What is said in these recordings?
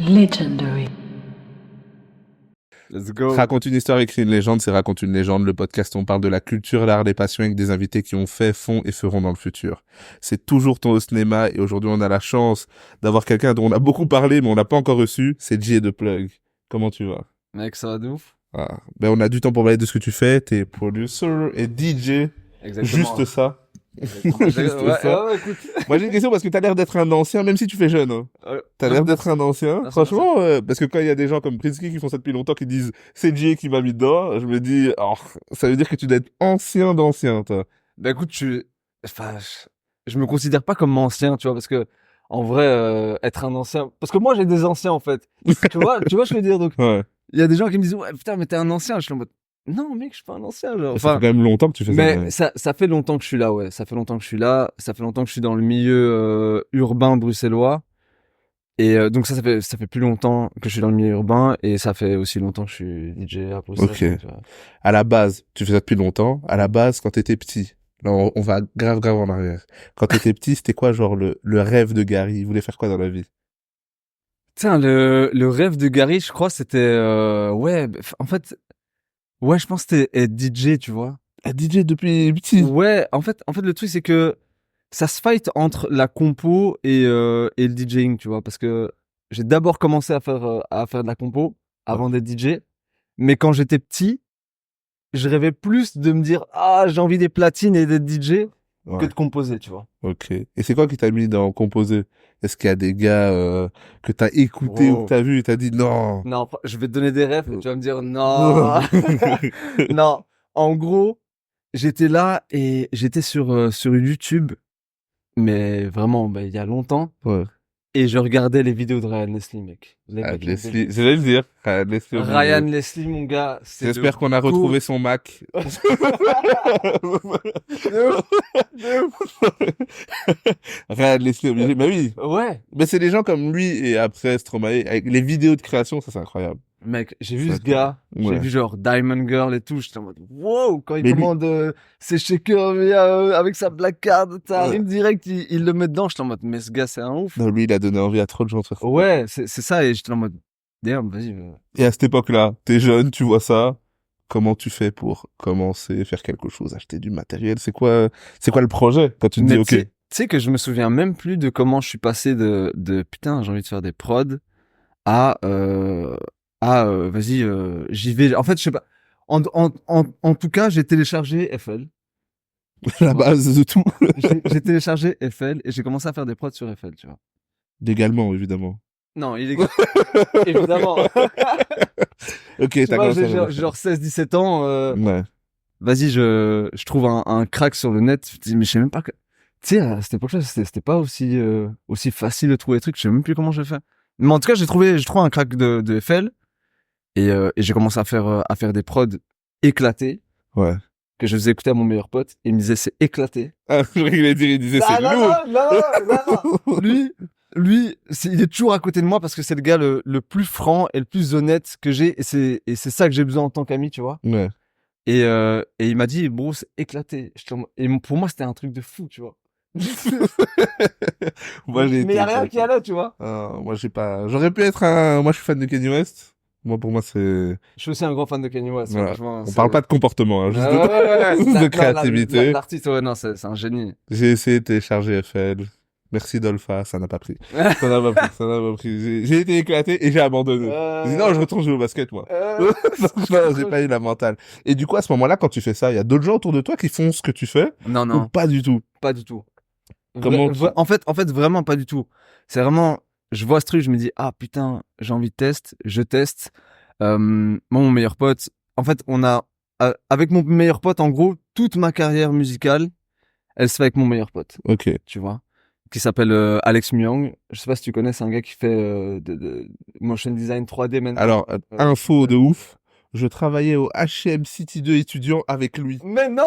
Legendary. Let's go. Raconte une histoire, écrit une légende, c'est Raconte une légende, le podcast où on parle de la culture, l'art, les passions avec des invités qui ont fait, font et feront dans le futur. C'est toujours ton host Nema et aujourd'hui on a la chance d'avoir quelqu'un dont on a beaucoup parlé mais on l'a pas encore reçu, c'est Jay de Plug. Comment tu vas? Mec, ça va de ouf. Ben on a du temps pour parler de ce que tu fais, t'es producer et DJ, Exactement. juste ça. Exactement. Juste ça. Ouais, écoute. Moi j'ai une question parce que t'as l'air d'être un ancien même si tu fais jeune. Hein. T'as l'air d'être un ancien. Merci, Franchement, parce que quand il y a des gens comme Pritzky qui font ça depuis longtemps, qui disent c'est Jay qui m'a mis dedans, je me dis, oh, ça veut dire que tu dois être ancien d'ancien, toi. Bah écoute, enfin, je me considère pas comme ancien, tu vois, parce que en vrai, être un ancien, parce que moi j'ai des anciens en fait. tu vois ce que je veux dire. Donc Ouais. il y a des gens qui me disent ouais putain mais t'es un ancien. Je suis en mode non mec, je suis pas un ancien. Genre. Ça fait Enfin, quand même longtemps que tu fais ça. mais Ouais. ça fait longtemps que je suis là, ouais. Ça fait longtemps que je suis là. Ça fait longtemps que je suis dans le milieu urbain bruxellois. Et donc ça fait plus longtemps que je suis dans le milieu urbain et ça fait aussi longtemps que je suis DJ à Bruxelles. Ok. Tu vois. À la base, tu fais ça depuis longtemps. À la base, quand t'étais petit, là, on va grave en arrière. Quand t'étais petit, c'était quoi genre le rêve de Gary? Il voulait faire quoi dans la vie? Tiens, le rêve de Gary, je crois, c'était ouais, en fait, ouais, je pense que c'était être DJ, tu vois. Un DJ depuis petit. Ouais, en fait, le truc c'est que ça se fight entre la compo et le DJing, tu vois, parce que j'ai d'abord commencé à faire de la compo avant d'être DJ, mais quand j'étais petit, je rêvais plus de me dire ah j'ai envie des platines et d'être DJ que Ouais. de composer, tu vois. Ok. Et c'est quoi qui t'a mis dans composer? Est-ce qu'il y a des gars que t'as écouté ou Oh. que t'as vu et t'as dit non? Non, je vais te donner des rêves et tu vas me dire non. Non, en gros, j'étais là et j'étais sur YouTube, mais vraiment, bah, il y a longtemps, Ouais. et je regardais les vidéos de Ryan Leslie, mec. Les Ah, mecs, Leslie, j'allais le dire. Ah, Leslie au Ryan milieu. Leslie, mon gars, c'est J'espère qu'on a retrouvé son Mac. Ryan Leslie au milieu. Bah oui. Ouais, Mais c'est des gens comme lui et après Stromae avec les vidéos de création, ça c'est incroyable. mec, j'ai vu Ça, ce gars, j'ai ouais. vu genre Diamond Girl et tout, j'étais en mode wow, quand il Mais lui- commande ses shakers avec sa black card, ça arrive direct, il le met dedans, j'étais en mode mais ce gars c'est un ouf. Non, lui, il a donné envie à trop de gens de faire ça. Ouais, c'est ça, et j'étais en mode damn, vas-y. Et à cette époque-là, t'es jeune, tu vois ça. Comment tu fais pour commencer, faire quelque chose, acheter du matériel? C'est quoi le projet quand tu te dis Mais ok? tu sais que je me souviens même plus de comment je suis passé de putain, j'ai envie de faire des prods à vas-y, j'y vais. En fait, je sais pas. En tout cas, j'ai téléchargé FL. La base de tout. J'ai téléchargé FL et j'ai commencé à faire des prods sur FL, tu vois. Légalement, évidemment. Non, évidemment. Ok, Tu t'as vois, commencé j'ai à genre 16-17 ans. Ouais. Vas-y, je trouve un crack sur le net. Je dis, mais je sais même pas que. Tu sais, à cette époque-là, c'était pas aussi facile de trouver des trucs. Je sais même plus comment je vais faire. Mais en tout cas, j'ai trouvé un crack de FL et j'ai commencé à faire des prods éclatés Ouais. que je faisais écouter à mon meilleur pote. Et il me disait, c'est éclaté. Ah, je croyais qu'il allait dire, il disait c'est lourd. Non. Lui, il est toujours à côté de moi parce que c'est le gars le plus franc et le plus honnête que j'ai. Et c'est ça que j'ai besoin en tant qu'ami, tu vois. Ouais. Et il m'a dit, bro, c'est éclaté. Et pour moi, c'était un truc de fou, tu vois. Moi, j'ai Mais été y a rien éclaté. qui allait, tu vois. Moi, j'ai pas. J'aurais pu être moi, je suis fan de Kanye West. Moi, pour moi, c'est. Je suis aussi un grand fan de Kanye West. Voilà. Franchement, On parle pas de comportement, hein, juste de de créativité. L'artiste, ouais, non, c'est un génie. J'ai essayé de télécharger FL. Merci Dolpha, ça n'a pas pris. Ça n'a pas pris. J'ai été éclaté et j'ai abandonné. J'ai dit non, je retourne jouer au basket, moi. Non, j'ai pas eu la mentale. Et du coup, à ce moment-là, quand tu fais ça, il y a d'autres gens autour de toi qui font ce que tu fais? Non, Ou non, pas du tout? pas du tout. Comment tu- En fait, vraiment pas du tout. C'est vraiment, je vois ce truc, je me dis, ah putain, j'ai envie de tester, je teste. Moi, mon meilleur pote, en fait, avec mon meilleur pote, en gros, toute ma carrière musicale, elle se fait avec mon meilleur pote, Ok. tu vois, qui s'appelle Alex Myung. Je sais pas si tu connais, c'est un gars qui fait de motion design 3D maintenant. Alors, info de ouf. Je travaillais au H&M City 2 étudiant avec lui. Mais non!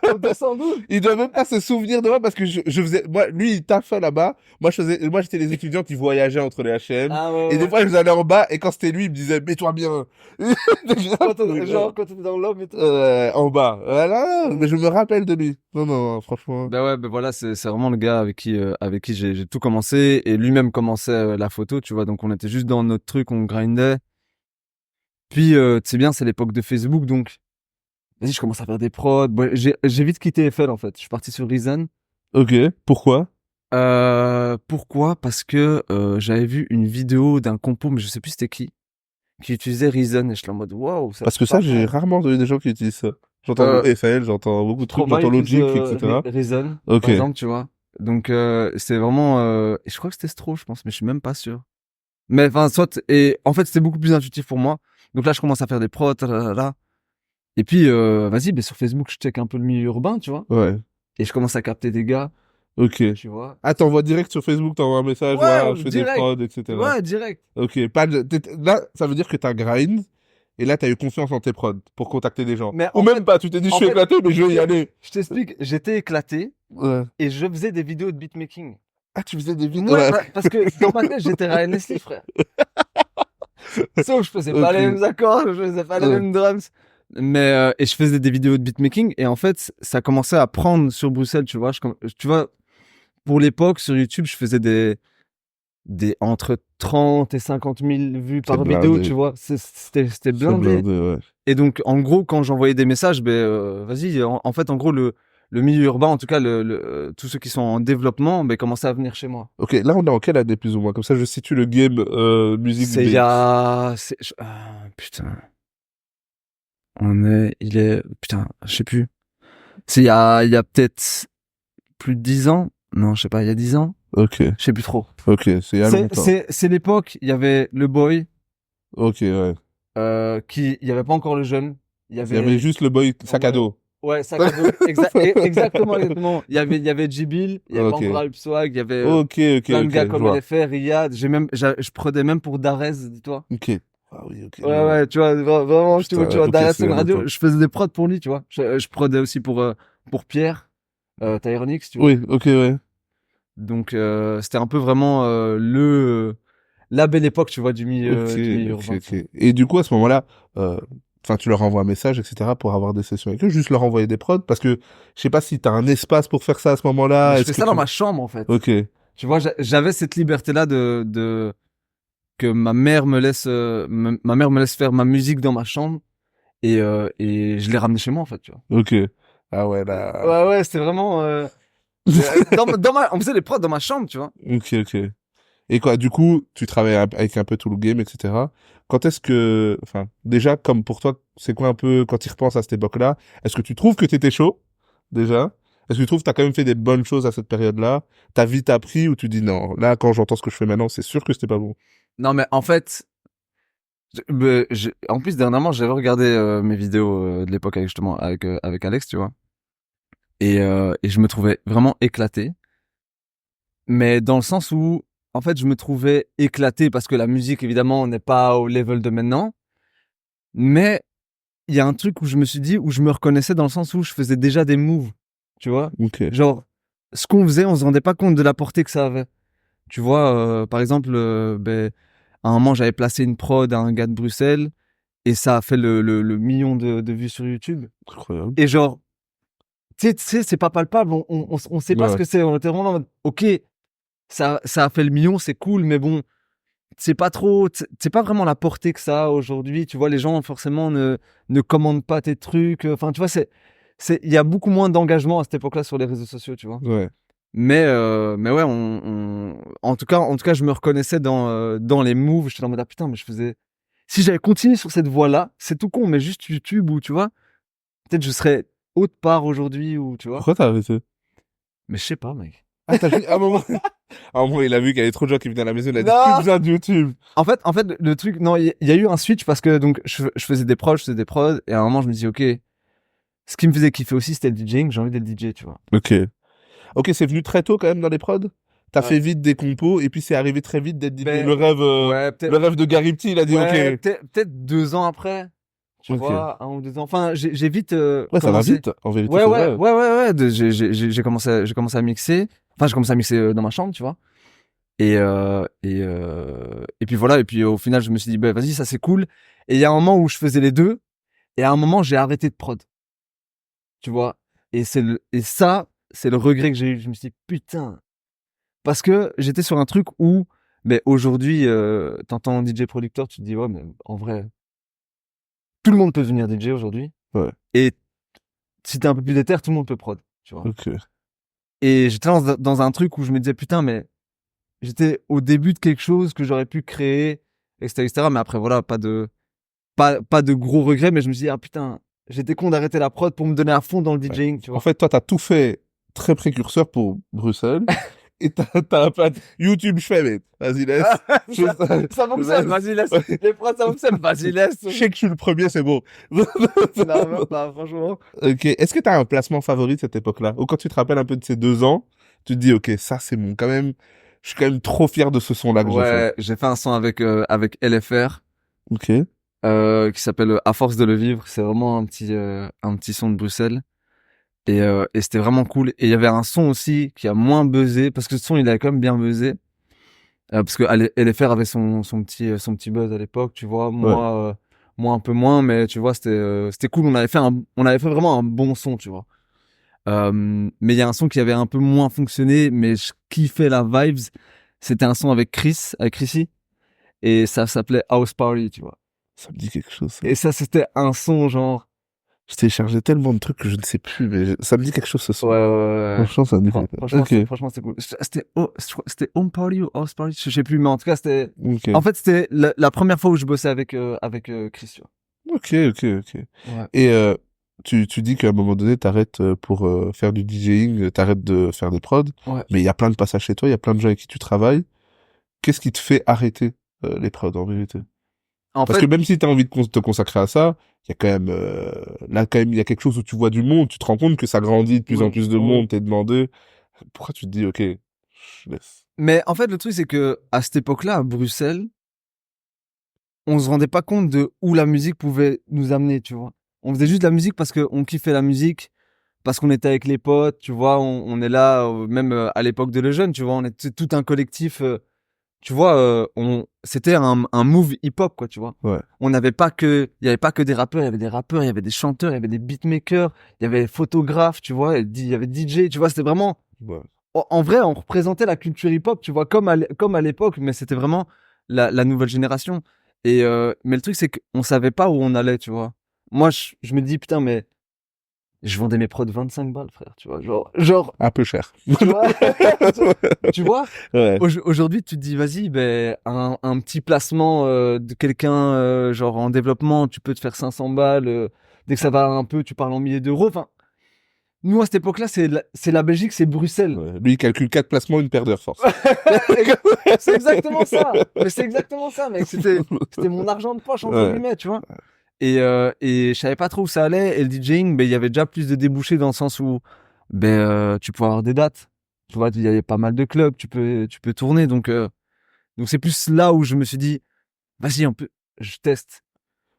Comme 212! Il doit même pas se souvenir de moi parce que je faisais, moi, lui, il taffait là-bas. Moi, j'étais les étudiants qui voyageaient entre les H&M. Ah ouais, Et des ouais. fois, je allais en bas et quand c'était lui, il me disait, mets-toi bien. Genre, quand t'étais dans l'homme et tout. En bas. Voilà. Mais je me rappelle de lui. Non, non, franchement. Ben ouais, ben voilà, c'est vraiment le gars avec qui j'ai tout commencé et lui-même commençait la photo, tu vois. Donc on était juste dans notre truc, on grindait. Puis tu sais bien, c'est l'époque de Facebook, donc vas-y, je commence à faire des prods. Bon, j'ai vite quitté FL en fait. Je suis parti sur Reason. Ok. Pourquoi? Pourquoi? Parce que j'avais vu une vidéo d'un compo, mais je sais plus c'était qui utilisait Reason et je suis en mode waouh, ça Parce que c'est ça, pas j'ai mal. rarement entendu des gens qui utilisent ça. J'entends Euh, beaucoup FL, j'entends beaucoup de trucs, Trauma j'entends utilise Logic, etc. Reason, Ok. par exemple, tu vois. Donc c'est vraiment et je crois que c'était Stro, je pense, mais je suis même pas sûr. Mais enfin soit et en fait c'était beaucoup plus intuitif pour moi. Donc là je commence à faire des prods, là. Et puis vas-y, ben sur Facebook je check un peu le milieu urbain, tu vois. Ouais. Et je commence à capter des gars, Ok. tu vois. Ah, t'envoies direct sur Facebook, t'envoies un message, voilà, Ouais, je fais des direct. prods, etc. Ouais, direct. Ok. Là, ça veut dire que t'as grind, et là, t'as eu confiance en tes prods pour contacter des gens. Mais Ou même pas, tu t'es dit, je en suis fait, éclaté, mais je vais y aller. je t'explique, j'étais éclaté Ouais. et je faisais des vidéos de beatmaking. Ah, tu faisais des vidéos. Ouais, Ouais. parce que dans ma tête, j'étais Ryan Leslie, frère. Sauf que je faisais pas Ok. les mêmes accords, je faisais pas les Ouais. mêmes drums. Mais, et je faisais des vidéos de beatmaking et en fait, ça commençait à prendre sur Bruxelles, tu vois. Tu vois, pour l'époque, sur YouTube, je faisais des entre 30 et 50 000 vues C'est par vidéo, tu blindé. vois. C'était C'est blindé. blindé, ouais. Et donc, en gros, quand j'envoyais des messages, ben, vas-y, en fait, en gros, le milieu urbain, en tout cas, tous ceux qui sont en développement, ben, commençaient à venir chez moi. Ok, là, on est en quelle année, plus ou moins? Comme ça, je situe le game musique C'est il y beat. a, putain, putain, je sais plus. C'est il y a peut-être plus de 10 ans. Non, je sais pas, il y a 10 ans. Ok, Je sais plus trop. ok, c'est il y a longtemps. C'est l'époque, il y avait le boy, Ok, ouais. il y avait pas encore le jeune. Il y Il y avait avait, juste le boy sac à ouais, dos. ouais, sac à dos. Exactement, exactement. Il y avait Jibil, il y avait pas Ok, encore Alp Swag, il y avait ok, ok, plein de ok, gars je comme vois. LFR, Riyad. Je prenais même pour Darez, dis-toi. Ok. Ah oui, ok, je Ouais, vois. ouais, tu vois, vraiment, Putain, tu vois, ok, Darez c'est il y sur a une radio, longtemps. je faisais des prods pour lui, tu vois. Je prodais aussi pour Pierre, Tyronix, tu vois. Oui, ok, ouais. Donc, c'était un peu vraiment, la belle époque, tu vois, Ok, du milieu ok, urbain, tu vois. ok. Et du coup, à ce moment-là, euh, enfin, tu leur envoies un message, etc., pour avoir des sessions avec eux, juste leur envoyer des prods, parce que je sais pas si t'as un espace pour faire ça à ce Mais moment-là. je Est-ce fais que ça dans tu... ma chambre, en fait. Ok, Tu vois, j'avais cette liberté-là que ma mère ma mère me laisse faire ma musique dans ma chambre et je l'ai ramené chez moi, en fait, tu vois. ok. Ah ouais, là. Ouais, ouais, c'était vraiment, on faisait les prods dans ma chambre, tu vois. Ok, ok. Et quoi, du coup, tu travailles avec un peu tout le game, etc. Quand est-ce que, enfin, déjà, comme pour toi, c'est quoi un peu, quand tu y repenses à cette époque-là, est-ce que tu trouves que t'étais chaud, déjà? Est-ce que tu trouves que t'as quand même fait des bonnes choses à cette période-là? Ta vie t'a pris ou tu dis non, là, quand j'entends ce que je fais maintenant, c'est sûr que c'était pas bon? Non, mais en fait, en plus, dernièrement, j'avais regardé mes vidéos de l'époque avec, justement, avec Alex, tu vois. Et je me trouvais vraiment éclaté. Mais dans le sens où, en fait, je me trouvais éclaté parce que la musique, évidemment, n'est pas au level de maintenant. Mais il y a un truc où je me suis dit, où je me reconnaissais dans le sens où je faisais déjà des moves, tu vois. Ok. Genre, ce qu'on faisait, on se rendait pas compte de la portée que ça avait. Tu vois, par exemple, à un moment, j'avais placé une prod à un gars de Bruxelles et ça a fait le million de vues sur YouTube. Incroyable. Et genre, tu sais, c'est pas palpable, on sait pas ce Ouais. que c'est. On était vraiment en mode, ok, ça a fait le million, c'est cool, mais bon, c'est pas trop, c'est pas vraiment la portée que ça a aujourd'hui. Tu vois, les gens, forcément, ne commandent pas tes trucs. Enfin, tu vois, il y a beaucoup moins d'engagement à cette époque-là sur les réseaux sociaux, tu vois. Ouais. Mais ouais, en tout cas, je me reconnaissais dans les moves. J'étais en mode, ah putain, mais je faisais, si j'avais continué sur cette voie-là, c'est tout con, mais juste YouTube ou tu vois, peut-être je serais autre part aujourd'hui ou tu vois. Pourquoi t'as arrêté? Mais je sais pas, mec. Ah, t'as vu, à un moment, à un moment, il a vu qu'il y avait trop de gens qui venaient à la maison, il a dit, plus Non! besoin de YouTube. En fait, le truc, non, il y a eu un switch parce que donc je faisais des prods, et à un moment je me dis, ok, ce qui me faisait kiffer aussi, c'était le DJing, j'ai envie d'être DJ, tu vois. Ok. Ok, c'est venu très tôt quand même dans les prods. T'as Ouais. fait vite des compos et puis c'est arrivé très vite d'être DJ. Ben, Le rêve, ouais, le rêve de Gary Petit, il a dit ouais, ok. peut-être 2 ans après. tu Ok. vois, 1 ou 2 ans. Enfin, j'ai vite Ouais, ça va commencé. vite, en vérité. Ouais, c'est ouais, vrai. ouais, ouais, ouais. J'ai commencé à mixer. Enfin, j'ai commencé à mixer dans ma chambre, tu vois. Et puis voilà. Et puis au final, je me suis dit, bah, vas-y, ça c'est cool. Et il y a un moment où je faisais les deux. Et à un moment, j'ai arrêté de prod, tu vois. Et ça, c'est le regret que j'ai eu. Je me suis dit, putain. Parce que j'étais sur un truc où, mais aujourd'hui, t'entends DJ producteur, tu te dis, ouais, mais en vrai, tout le monde peut devenir DJ aujourd'hui. Ouais. Et si t'es un peu plus déter, tout le monde peut prod, tu vois. Ok. Et j'étais dans un truc où je me disais, putain, mais j'étais au début de quelque chose que j'aurais pu créer, etc., etc. Mais après, voilà, pas de gros regrets, mais je me suis dit, ah putain, j'étais con d'arrêter la prod pour me donner à fond dans le Ouais. DJing, tu En vois. fait, toi, t'as tout fait très précurseur pour Bruxelles. Et t'as un peu YouTube, je fais, mais vas-y, laisse. Je fais Ça fonctionne, vas-y, laisse. Les prods, ça fonctionne, vas-y, laisse. Je sais que je suis le premier, c'est bon. Non, franchement. Ok. Est-ce que t'as un placement favori de cette époque-là? Ou quand tu te rappelles un peu de ces 2 ans, tu te dis, ok, ça, c'est mon, quand même, je suis quand même trop fier de ce son-là que j'ai fait. Ouais, j'ai fait un son avec LFR, Ok. qui s'appelle À force de le vivre. C'est vraiment un petit son de Bruxelles. Et c'était vraiment cool. Et il y avait un son aussi qui a moins buzzé, parce que ce son, il a quand même bien buzzé. Parce que LFR avait son petit buzz à l'époque, tu vois. Ouais. Moi un peu moins, mais tu vois, c'était cool. On avait fait vraiment un bon son, tu vois. Mais il y a un son qui avait un peu moins fonctionné, mais je kiffais la vibes. C'était un son avec Chrissy. Et ça s'appelait House Party, tu vois. Ça me dit quelque chose, ça. Et ça, c'était un son genre. Je téléchargeais tellement de trucs que je ne sais plus, mais ça me dit quelque chose, ce son. Ouais, ouais, ouais. Franchement, ça me dit quelque chose. Franchement, Ok. franchement, c'était cool. C'était Home Party ou House Party, je sais plus, mais en tout cas, c'était. Ok. En fait, c'était la première fois où je bossais avec Chris, tu Ok, ok, ok. vois. Ouais. Et tu dis qu'à un moment donné, t'arrêtes pour faire du DJing, t'arrêtes de faire des prods, Ouais. mais il y a plein de passages chez toi, il y a plein de gens avec qui tu travailles. Qu'est-ce qui te fait arrêter les prods en vérité? En Parce fait, que même si t'as envie de te consacrer à ça, il y a quand même là quand même il y a quelque chose où tu vois du monde, tu te rends compte que ça grandit de plus en plus de monde, t'es demandé. Pourquoi tu te dis ok, je laisse. mais en fait, le truc, c'est que à cette époque-là, à Bruxelles, on se rendait pas compte de où la musique pouvait nous amener, tu vois. On faisait juste de la musique parce qu'on kiffait la musique, parce qu'on était avec les potes, tu vois. On est là, même à l'époque de Les Jeunes, tu vois. On était tout un collectif. Tu vois, c'était un move hip-hop, quoi, tu vois. Ouais. Il y avait pas que des rappeurs, il y avait des rappeurs, il y avait des chanteurs, il y avait des beatmakers, il y avait des photographes, tu vois, il y avait DJ, tu vois, c'était vraiment, Ouais. en vrai, on représentait la culture hip-hop, tu vois, comme à l'époque, mais c'était vraiment la nouvelle génération. Mais le truc, c'est qu'on savait pas où on allait, tu vois. Moi, je me dis, putain, mais je vendais mes prods 25 balles, frère, tu vois, genre, Un peu cher. tu vois, tu vois, Ouais. aujourd'hui, tu te dis, vas-y, ben, un petit placement de quelqu'un genre en développement, tu peux te faire 500 balles. Dès que ça va un peu, tu parles en milliers d'euros. Enfin, nous, à cette époque-là, c'est la Belgique, c'est Bruxelles. Ouais. Lui, il calcule 4 placements, une paire de force. C'est exactement ça. Mais c'est exactement ça, mec. C'était mon argent de poche, entre Ouais. guillemets, tu vois. Et je savais pas trop où ça allait. Et le DJing, ben, il y avait déjà plus de débouchés dans le sens où ben, tu peux avoir des dates. Tu vois, il y avait pas mal de clubs, tu peux tourner. Donc c'est plus là où je me suis dit, vas-y, je teste.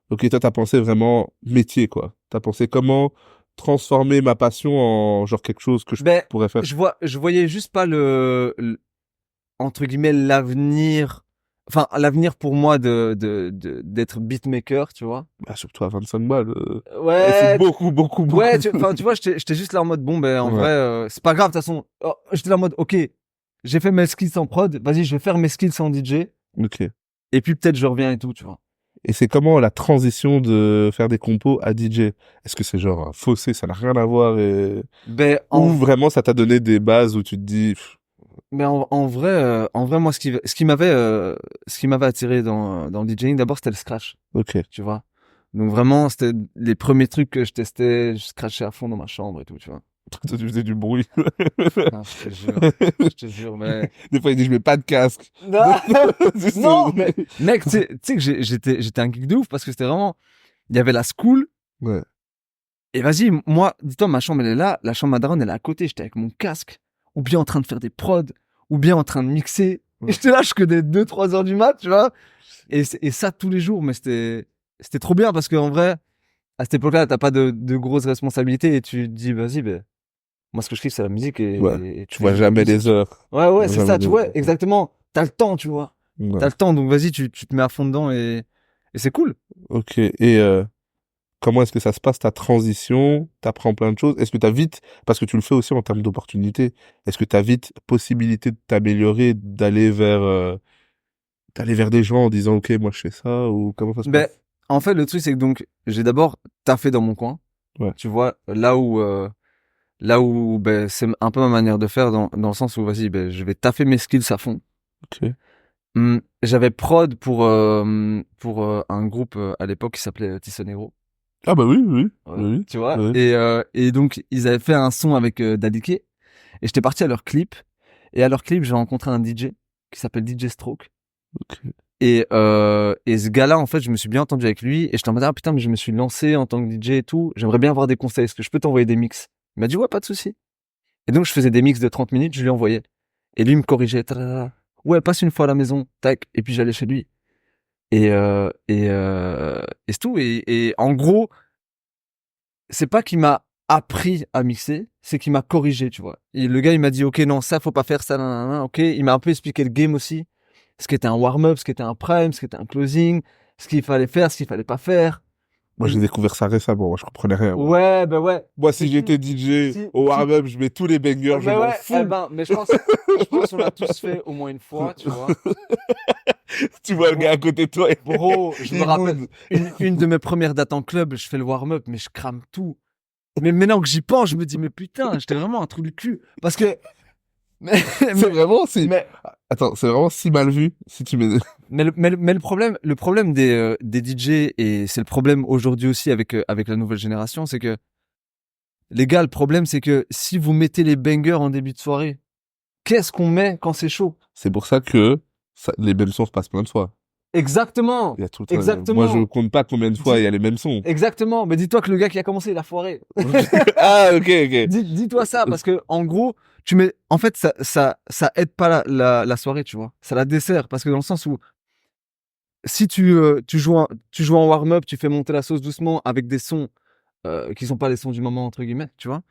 Ok, toi, t'as pensé vraiment métier, quoi. T'as pensé comment transformer ma passion en genre quelque chose que je Ben, pourrais faire. je voyais juste pas entre guillemets, l'avenir. Enfin, l'avenir pour moi d'être beatmaker, tu vois. Bah, surtout à 25 balles. Et c'est Ouais, beaucoup, beaucoup, beaucoup. ouais, enfin, tu vois, j'étais juste là en mode, bon, ben, en Ouais. vrai, c'est pas grave, de toute façon. Oh, j'étais là en mode, ok, j'ai fait mes skills en prod, vas-y, je vais faire mes skills en DJ, Ok. et puis peut-être je reviens et tout, tu vois. Et c'est comment la transition de faire des compos à DJ? Est-ce que c'est genre un fossé, ça n'a rien à voir Ben, ou vraiment ça t'a donné des bases où tu te dis, mais en vrai, moi, ce qui m'avait attiré dans le DJing, d'abord, c'était le scratch, ok. tu vois. Donc vraiment, c'était les premiers trucs que je testais, je scratchais à fond dans ma chambre et tout, tu vois. Toi, tu faisais du bruit. Putain, je te jure, mais... Des fois, il dit, je mets pas de casque. Non, Juste- non, mais mec, tu sais que j'étais un geek de ouf parce que c'était vraiment, il y avait la school Ouais. et vas-y, moi, dis-toi, ma chambre elle est là, la chambre Madaron elle est à côté, j'étais avec mon casque, ou bien en train de faire des prods, ou bien en train de mixer. Ouais. Et j'étais là jusque des 2-3 heures du mat, tu vois. Et ça tous les jours, mais c'était trop bien parce qu'en vrai, à cette époque-là, t'as pas de grosses responsabilités et tu te dis, vas-y, ben, moi, ce que je kiffe, c'est la musique Ouais. et Tu vois jamais les heures. Ouais, c'est Jamais ça, tu les vois, heures. exactement. T'as le temps, tu vois. Ouais. T'as le temps, donc vas-y, tu te mets à fond dedans et c'est cool. Ok. Et comment est-ce que ça se passe ta transition? T'apprends plein de choses. Est-ce que t'as vite, parce que tu le fais aussi en termes d'opportunités, est-ce que t'as vite possibilité de t'améliorer, d'aller vers des gens en disant, ok, moi je fais ça, ou comment ça se Ben, passe? en fait, le truc, c'est que donc, j'ai d'abord taffé dans mon coin. Ouais. Tu vois, là où, ben, c'est un peu ma manière de faire dans le sens où, vas-y, ben, je vais taffer mes skills à fond. Ok. J'avais prod pour un groupe à l'époque qui s'appelait Tissonero. Ah bah oui, oui, Ouais. oui, Tu vois, oui. et donc, ils avaient fait un son avec Dadike. Et j'étais parti à leur clip. Et à leur clip, j'ai rencontré un DJ qui s'appelle DJ Stroke. Ok. Et ce gars-là, en fait, je me suis bien entendu avec lui. Et j'étais en mode, ah putain, mais je me suis lancé en tant que DJ et tout. J'aimerais bien avoir des conseils. Est-ce que je peux t'envoyer des mix? Il m'a dit, ouais, pas de souci. Et donc, je faisais des mix de 30 minutes, je lui envoyais. Et lui, il me corrigeait. Tadada. Ouais, passe une fois à la maison. Tac. Et puis, j'allais chez lui. Et c'est tout. Et en gros, c'est pas qu'il m'a appris à mixer, c'est qu'il m'a corrigé, tu vois. Et le gars, il m'a dit, ok, non, ça, faut pas faire ça, nanana, ok. Il m'a un peu expliqué le game aussi. Ce qui était un warm-up, ce qui était un prime, ce qui était un closing, ce qu'il fallait faire, ce qu'il fallait pas faire. Moi, j'ai découvert ça récemment. Moi, je comprenais rien, moi. Ouais, ben ouais. Moi, si C'est j'étais qui DJ si, au si, warm-up, je mets tous les bangers, je ben m'en ouais, eh fous. ben, mais je pense qu'on l'a tous fait au moins une fois, tu vois. Tu vois le Bro, gars à côté de toi. bro, je me Il rappelle, boude. une de mes premières dates en club, je fais le warm-up, mais je crame tout. Mais maintenant que j'y pense, je me dis, mais putain, j'étais vraiment un trou du cul. Parce que, mais, C'est vraiment si. mais, Attends, c'est vraiment si mal vu si tu mets. mais le problème des DJ, et c'est le problème aujourd'hui aussi avec la nouvelle génération, c'est que, les gars, le problème, c'est que si vous mettez les bangers en début de soirée, qu'est-ce qu'on met quand c'est chaud? C'est pour ça que les mêmes sons se passent plein de fois. Exactement. Il y a tout le temps. Moi, je Exactement. compte pas combien de fois il y a les mêmes sons. Exactement. Mais dis-toi que le gars qui a commencé, il a foiré. Ah, ok, ok. Dis-toi ça, parce que, en gros, en fait, ça aide pas la soirée, tu vois. Ça la dessert, parce que dans le sens où, si tu joues en warm-up, tu fais monter la sauce doucement avec des sons, qui sont pas les sons du moment, entre guillemets, tu vois.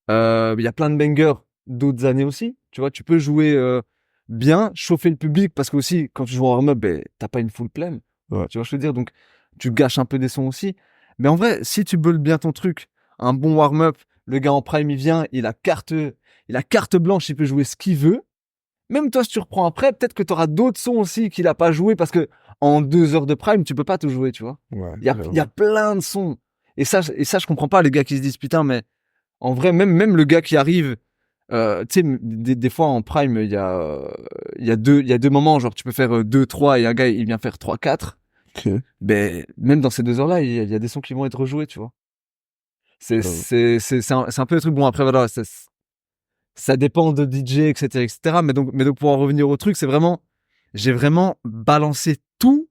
Il y a plein de bangers d'autres années aussi. Tu vois, tu peux jouer bien, chauffer le public parce que aussi quand tu joues en warm-up, ben, t'as pas une full pleine. Ouais. Tu vois, ce que je veux dire. Donc tu gâches un peu des sons aussi. Mais en vrai, si tu bulles bien ton truc, un bon warm-up, le gars en prime il vient, il a carte blanche, il peut jouer ce qu'il veut. Même toi, si tu reprends après, peut-être que tu auras d'autres sons aussi qu'il a pas joué parce que en 2 heures de prime, tu peux pas tout jouer, tu vois. Ouais, Il y a plein de sons. Et ça, je comprends pas les gars qui se disent putain, mais en vrai, même le gars qui arrive, tu sais, des fois en prime, il y a deux moments, genre tu peux faire 2, 3 et un gars il vient faire 3, 4. ok. Ben, même dans ces 2 heures-là, il y a des sons qui vont être rejoués, tu vois. Euh, C'est un peu le truc. Bon, après, voilà, ça dépend de DJ, etc., etc. Mais donc, pour en revenir au truc, j'ai vraiment balancé tout.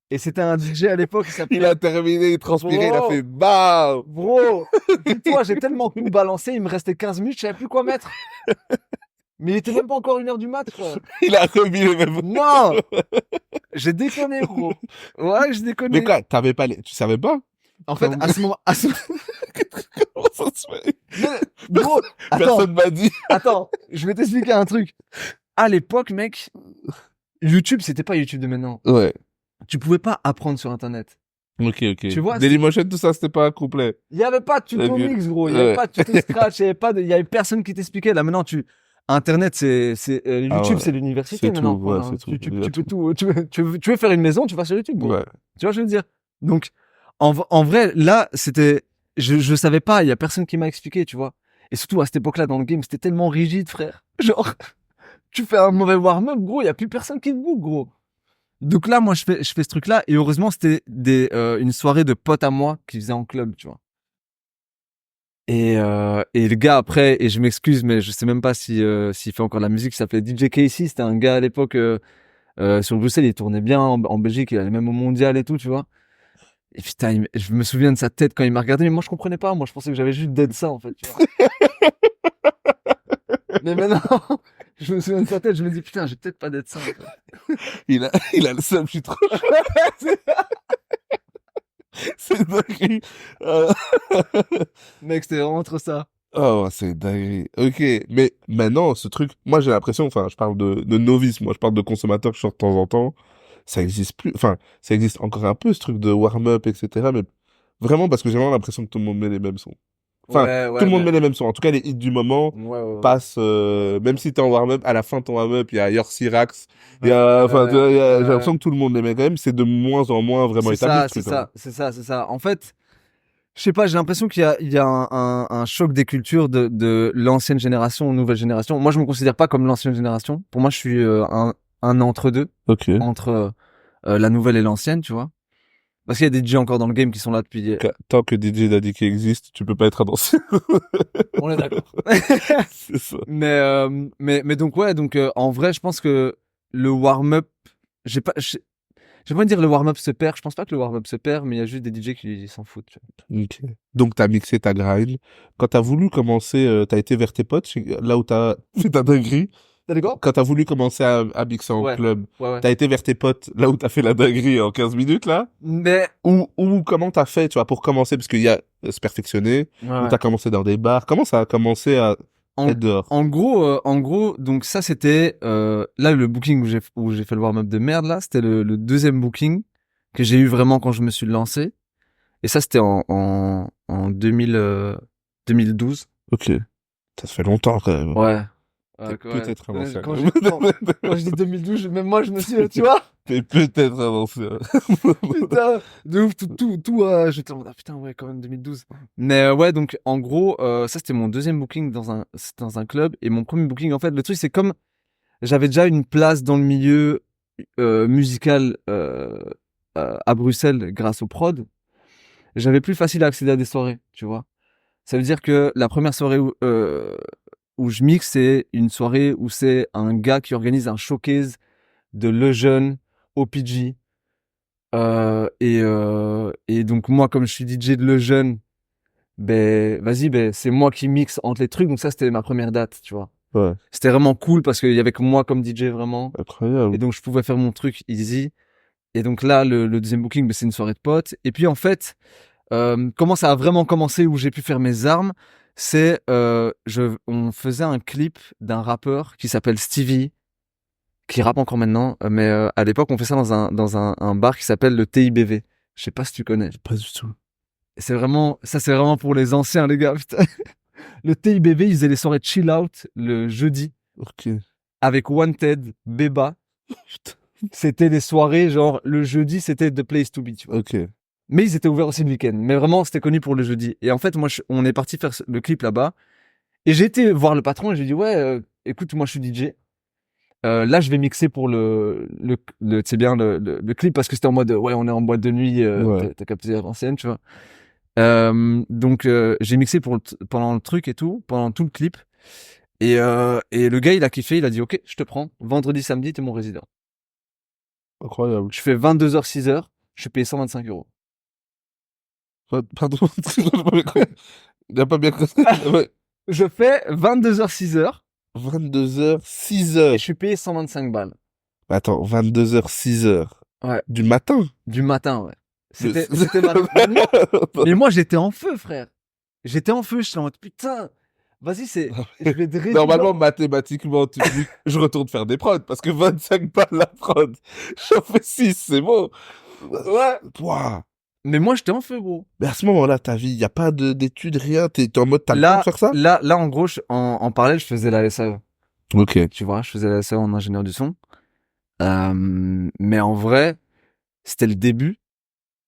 Et c'était un DJ à l'époque qui Il s'appelait a terminé, il transpirait, il a Bro. fait BAM! Bro, dis-toi, j'ai tellement tout balancé, il me restait 15 minutes, je savais plus quoi mettre. Mais il était même pas encore 1 heure du mat, quoi. Il a remis le même. Non! J'ai déconné, gros. Ouais, j'ai Mais déconné. quoi, tu savais pas? En fait, à ce moment, Comment ça se fait? gros, attends, Personne m'a dit. attends, je vais t'expliquer un truc. À l'époque, mec, YouTube, c'était pas YouTube de maintenant. Ouais. Tu pouvais pas apprendre sur Internet. Ok, ok. Tu vois, Dailymotion, tout ça, c'était pas complet. il y avait pas de tuto Ok. mix, gros. Il y avait Ouais. pas de tuto scratch. Il y avait personne qui t'expliquait. Là, maintenant, Internet, Ah YouTube, ouais. c'est l'université C'est maintenant. tout, quoi. ouais, c'est tout. Tu Il y a peux tout. tout. Tu veux faire une maison, tu vas sur YouTube, gros. Ouais. Tu vois, je veux dire. Donc, en vrai, là, je savais pas. Il y a personne qui m'a expliqué, tu vois. Et surtout à cette époque-là, dans le game, c'était tellement rigide, frère. Genre, tu fais un mauvais warm-up, gros. Il y a plus personne qui te bouge, gros. Donc là, moi, je fais ce truc-là. Et heureusement, c'était une soirée de potes à moi qui faisaient en club, tu vois. Et le gars après, et je m'excuse, mais je sais même pas s'il fait encore de la musique, il s'appelait DJ Casey, c'était un gars à l'époque sur Bruxelles, il tournait bien en Belgique, il allait même au mondial et tout, tu vois. Et putain, je me souviens de sa tête quand il m'a regardé, mais moi je comprenais pas, moi je pensais que j'avais juste dead ça en fait, tu vois. Mais maintenant, je me souviens de sa tête, je me dis putain, j'ai peut-être pas dead ça en fait. Il a le seum, je suis trop. C'est dingue. Mec, c'était vraiment trop ça. Oh, c'est dingue. Ok, mais maintenant, ce truc, moi j'ai l'impression, enfin, je parle de novice, moi je parle de consommateur que je sors de temps en temps, ça existe plus, enfin, ça existe encore un peu ce truc de warm-up, etc. Mais vraiment parce que j'ai vraiment l'impression que tout le monde met les mêmes sons. Enfin, Ouais, tout ouais, le monde mais... met les mêmes sons. En tout cas, les hits du moment Ouais, ouais, ouais. passent, même si t'es en warm-up, à la fin de ton warm-up, il y a Yorcy Rax, il y a, enfin, tu vois, j'ai l'impression que tout le monde les met quand même, c'est de moins en moins vraiment C'est établi ça, ce c'est truc-là. ça, c'est ça, c'est ça. En fait, je sais pas, j'ai l'impression qu'il y a un choc des cultures de l'ancienne génération aux nouvelles générations. Moi, je me considère pas comme l'ancienne génération. Pour moi, je suis un entre-deux, Ok. entre la nouvelle et l'ancienne, tu vois. Parce qu'il y a des DJ encore dans le game qui sont là depuis... Tant que DJ Daddy existe, tu peux pas être un ancien. On est d'accord. C'est ça. Mais donc, ouais, donc en vrai, je pense que le warm-up, j'ai pas envie de dire le warm-up se perd. Je pense pas que le warm-up se perd, mais il y a juste des DJ qui s'en foutent, tu vois. Ok. Donc, t'as mixé ta grind. Quand t'as voulu commencer, t'as été vers tes potes, là où t'as fait ta dinguerie. T'as d'accord? Quand t'as voulu commencer à mixer en Ouais, club, ouais, ouais. t'as été vers tes potes, là où t'as fait la dinguerie en 15 minutes, là? Mais, Ou comment t'as fait, tu vois, pour commencer, parce qu'il y a se perfectionner, ouais, ou ouais. t'as commencé dans des bars. Comment ça a commencé à En, être dehors? en gros, donc ça c'était là le booking où j'ai fait le warm-up de merde là, c'était le deuxième booking que j'ai eu vraiment quand je me suis lancé. Et ça c'était en 2012. Ok. Ça se fait longtemps, quand même. Ouais. T'es Ouais. peut-être un ancien. Quand quand je dis 2012, même moi je me suis, tu vois, T'es peut-être un ancien. putain, de ouf, tout, j'étais en mode, ah, putain, ouais, quand même 2012. Mais ouais, donc en gros, ça c'était mon deuxième booking c'était dans un club et mon premier booking, en fait, le truc c'est comme j'avais déjà une place dans le milieu musical à Bruxelles grâce au prod, j'avais plus facile à accéder à des soirées, tu vois. Ça veut dire que la première soirée où je mixe, c'est une soirée où c'est un gars qui organise un showcase de Lejeune, OPG. Et donc moi, comme je suis DJ de Lejeune, ben vas-y, ben c'est moi qui mixe entre les trucs. Donc ça, c'était ma première date, tu vois. Ouais. C'était vraiment cool parce qu'il y avait que moi comme DJ vraiment. Et Incroyable. donc je pouvais faire mon truc easy. Et donc là, le deuxième booking, ben, c'est une soirée de potes. Et puis en fait, comment ça a vraiment commencé où j'ai pu faire mes armes, c'est on faisait un clip d'un rappeur qui s'appelle Stevie, qui rappe encore maintenant, mais à l'époque on fait ça dans un bar qui s'appelle le TIBV. Je sais pas si tu connais. Pas du tout. C'est vraiment pour les anciens les gars. Putain. Le TIBV, ils faisaient les soirées chill out le jeudi Ok. avec Wanted, Beba. Putain. C'était des soirées genre le jeudi c'était the place to be, tu vois. Ok. Mais ils étaient ouverts aussi le week-end. Mais vraiment c'était connu pour le jeudi. Et en fait moi on est parti faire le clip là-bas. Et j'ai été voir le patron et j'ai dit ouais écoute moi je suis DJ. Là, je vais mixer pour tu sais bien, le clip parce que c'était en mode, ouais, on est en boîte de nuit, Ouais. t'as capté à l'ancienne, tu vois. Donc, j'ai mixé pendant le truc et tout, pendant tout le clip. Et le gars, il a kiffé, il a dit, OK, je te prends. Vendredi, samedi, t'es mon résident. Incroyable. Je fais 22h, 6h, je suis payé 125 €. Pardon. Il n'a pas bien compris. Ouais. Je fais 22h, 6h 22h, et 6h. je suis payé 125 balles. Attends, 22h, 6h. Ouais, Du matin. du matin, ouais. Mais- C'était mais moi, j'étais en feu, frère. J'étais en feu, j'étais en mode, putain, vas-y, je vais te réduire. Normalement, mathématiquement, tu dis, je retourne faire des prods, parce que 25 balles la prod, j'en fais 6, c'est bon. Ouais. Pouah. Mais moi, j'étais en feu, gros. Mais à ce moment-là, ta vie, il n'y a pas d'études, rien, t'es en mode, t'as le temps de faire ça? Là, en gros, en parallèle, je faisais la SAE. Ok. Tu vois, je faisais la SAE en ingénieur du son. Mais en vrai, c'était le début.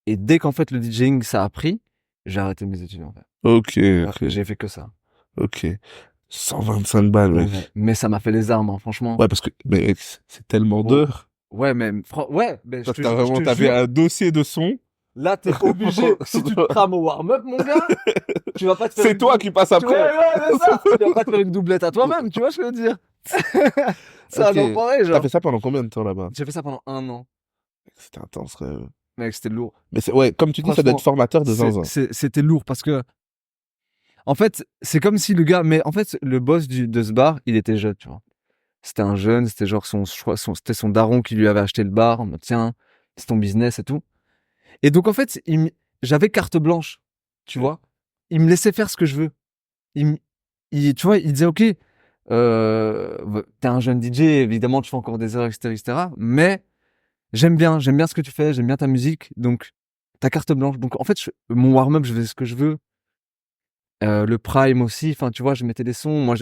Et dès qu'en fait le DJing ça a pris, j'ai arrêté mes études en fait. Ok, Ouais, ok, j'ai fait que ça. ok. 125 balles, mec. Ouais. Mais ça m'a fait les armes, hein, franchement. Ouais, parce que, mais mec, c'est tellement Bon. d'heures. Ouais, mais ouais, ben, Parce que t'avais jure, un dossier de son. là t'es obligé. Si tu te crames au warm-up, mon gars, tu vas pas te faire. C'est toi qui passes Ouais, après. c'est ça. Tu vas pas te faire une doublette à toi-même, tu vois ce que je veux dire. C'est Ok. un pareil, T'as genre. fait ça pendant combien de temps là-bas? J'ai fait ça pendant 1 an. C'était intense, frère. Mec, c'était lourd. Mais ouais, comme tu dis, ça doit être Franchement, formateur de zinzin. C'était lourd parce que, en fait, c'est comme si le gars, mais en fait, le boss de ce bar, il était jeune, tu vois. C'était un jeune, c'était genre c'était son daron qui lui avait acheté le bar, en mode, tiens, c'est ton business et tout. Et donc, en fait, j'avais carte blanche, tu vois. Il me laissait faire ce que je veux. Tu vois, il disait, OK, t'es un jeune DJ, évidemment, tu fais encore des heures, etc., etc. Mais j'aime bien ce que tu fais, j'aime bien ta musique, donc ta carte blanche. Donc en fait, mon warm-up, je faisais ce que je veux. Le prime aussi, enfin, tu vois, je mettais des sons.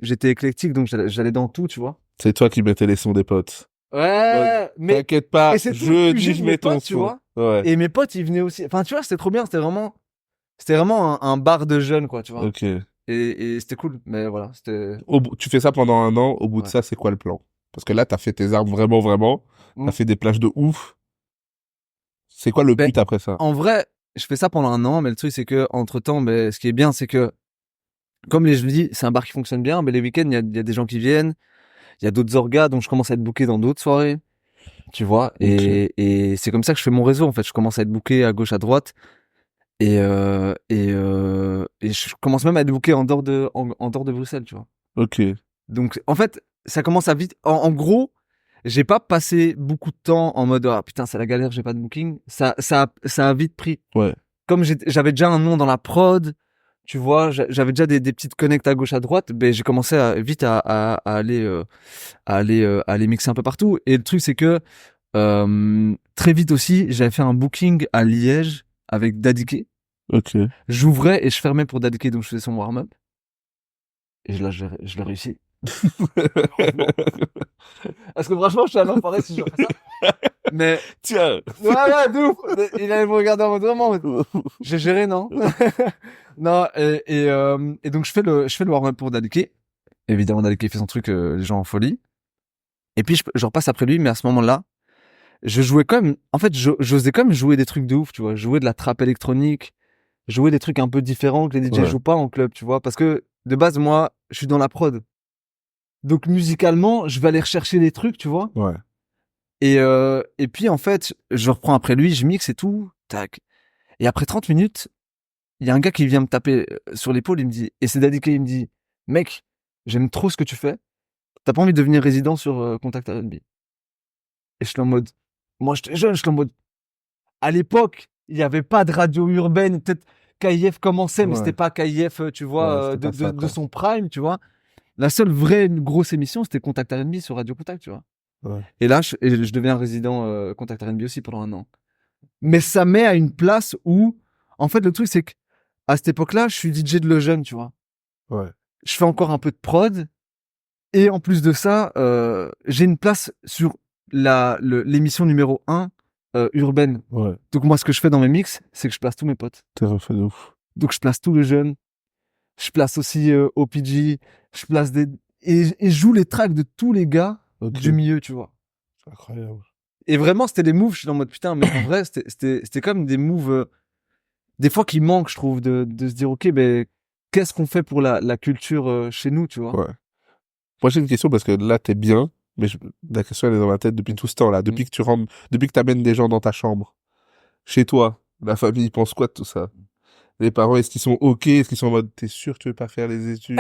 J'étais éclectique, donc j'allais dans tout, tu vois. C'est toi qui mettais les sons des potes. Ouais, mais T'inquiète pas, et c'est tout le jeudi, QG je de mes mets ton potes, tu son. vois. Ouais. Et mes potes, ils venaient aussi. Enfin, tu vois, c'était trop bien. C'était vraiment un bar de jeunes, quoi, tu vois. Ok. Et c'était cool. Mais voilà, c'était. Tu fais ça pendant un an, au bout de Ouais. ça, c'est quoi le plan? Parce que là, t'as fait tes armes vraiment, vraiment. T'as Mm. fait des plages de ouf. C'est quoi le Ben, but après ça? en vrai, je fais ça pendant un an, mais le truc, c'est que, entre temps, ben, ce qui est bien, c'est que, comme je le dis, c'est un bar qui fonctionne bien, mais les week-ends, il y a des gens qui viennent, il y a d'autres orgas, donc je commence à être booké dans d'autres soirées, tu vois, Ok. et c'est comme ça que je fais mon réseau, en fait. Je commence à être booké à gauche, à droite, et je commence même à être booké en dehors de Bruxelles, tu vois. Ok. Donc, en fait, ça commence à vite. En gros, j'ai pas passé beaucoup de temps en mode ah putain, c'est la galère, j'ai pas de booking. Ça a vite pris. Ouais. Comme j'avais déjà un nom dans la prod, tu vois, j'avais déjà des petites connects à gauche à droite, ben j'ai commencé vite à aller mixer un peu partout. Et le truc c'est que très vite aussi, j'avais fait un booking à Liège avec Daddy K. Ok. J'ouvrais et je fermais pour Daddy K, donc je faisais son warm-up. Et je l'ai réussi. Franchement. Parce que franchement, je suis un enfoiré si je refais ça. Mais, Tiens. ouais, ouais, de ouf. Il allait me regarder en mode vraiment, j'ai géré, non? Non, et donc je fais le warm-up pour Dadike. Évidemment, Dadike fait son truc, les gens en folie. Et puis, je repasse après lui, mais à ce moment-là, je jouais quand même, en fait, j'osais quand même jouer des trucs de ouf, tu vois. Jouer de la trappe électronique, jouer des trucs un peu différents que les DJ Ouais. jouent pas en club, tu vois. Parce que, de base, moi, je suis dans la prod. Donc, musicalement, je vais aller rechercher des trucs, tu vois. Ouais. Et puis, en fait, je reprends après lui, je mixe et tout, tac. Et après 30 minutes, il y a un gars qui vient me taper sur l'épaule, il me dit, et c'est Daddy K, il me dit, mec, j'aime trop ce que tu fais. T'as pas envie de devenir résident sur Contact R&B? Et je suis en mode, moi j'étais jeune, je suis en mode, à l'époque, il n'y avait pas de radio urbaine, peut-être KIF commençait, mais c'était Ouais. pas KIF, tu vois, Ouais, c'était pas ça, de quoi. son prime, tu vois. La seule vraie grosse émission, c'était Contact R&B sur Radio Contact, tu vois. Ouais. Et là, je deviens résident Contact R&B aussi pendant un an. Mais ça met à une place où, en fait, le truc, c'est que à cette époque-là, je suis DJ de Lejeune, tu vois. Ouais. Je fais encore un peu de prod. Et en plus de ça, j'ai une place sur l'émission numéro 1 urbaine. Ouais. Donc moi, ce que je fais dans mes mix, c'est que je place tous mes potes. T'es refait de ouf. Donc je place tous les jeunes. Je place aussi OPG. Je place et je joue les tracks de tous les gars Ok. du milieu, tu vois. C'est incroyable. Et vraiment, c'était des moves, je suis en mode putain, mais en vrai, c'était comme des moves, des fois qui manquent, je trouve, de se dire, ok, ben, qu'est-ce qu'on fait pour la culture chez nous, tu vois? Ouais. Moi, j'ai une question parce que là, t'es bien, mais la question, elle est dans ma tête depuis tout ce temps-là. Depuis que tu rentres, depuis que t'amènes des gens dans ta chambre, chez toi, la famille pense quoi de tout ça? Les parents, est-ce qu'ils sont OK? Est-ce qu'ils sont en mode, t'es sûr que tu veux pas faire les études?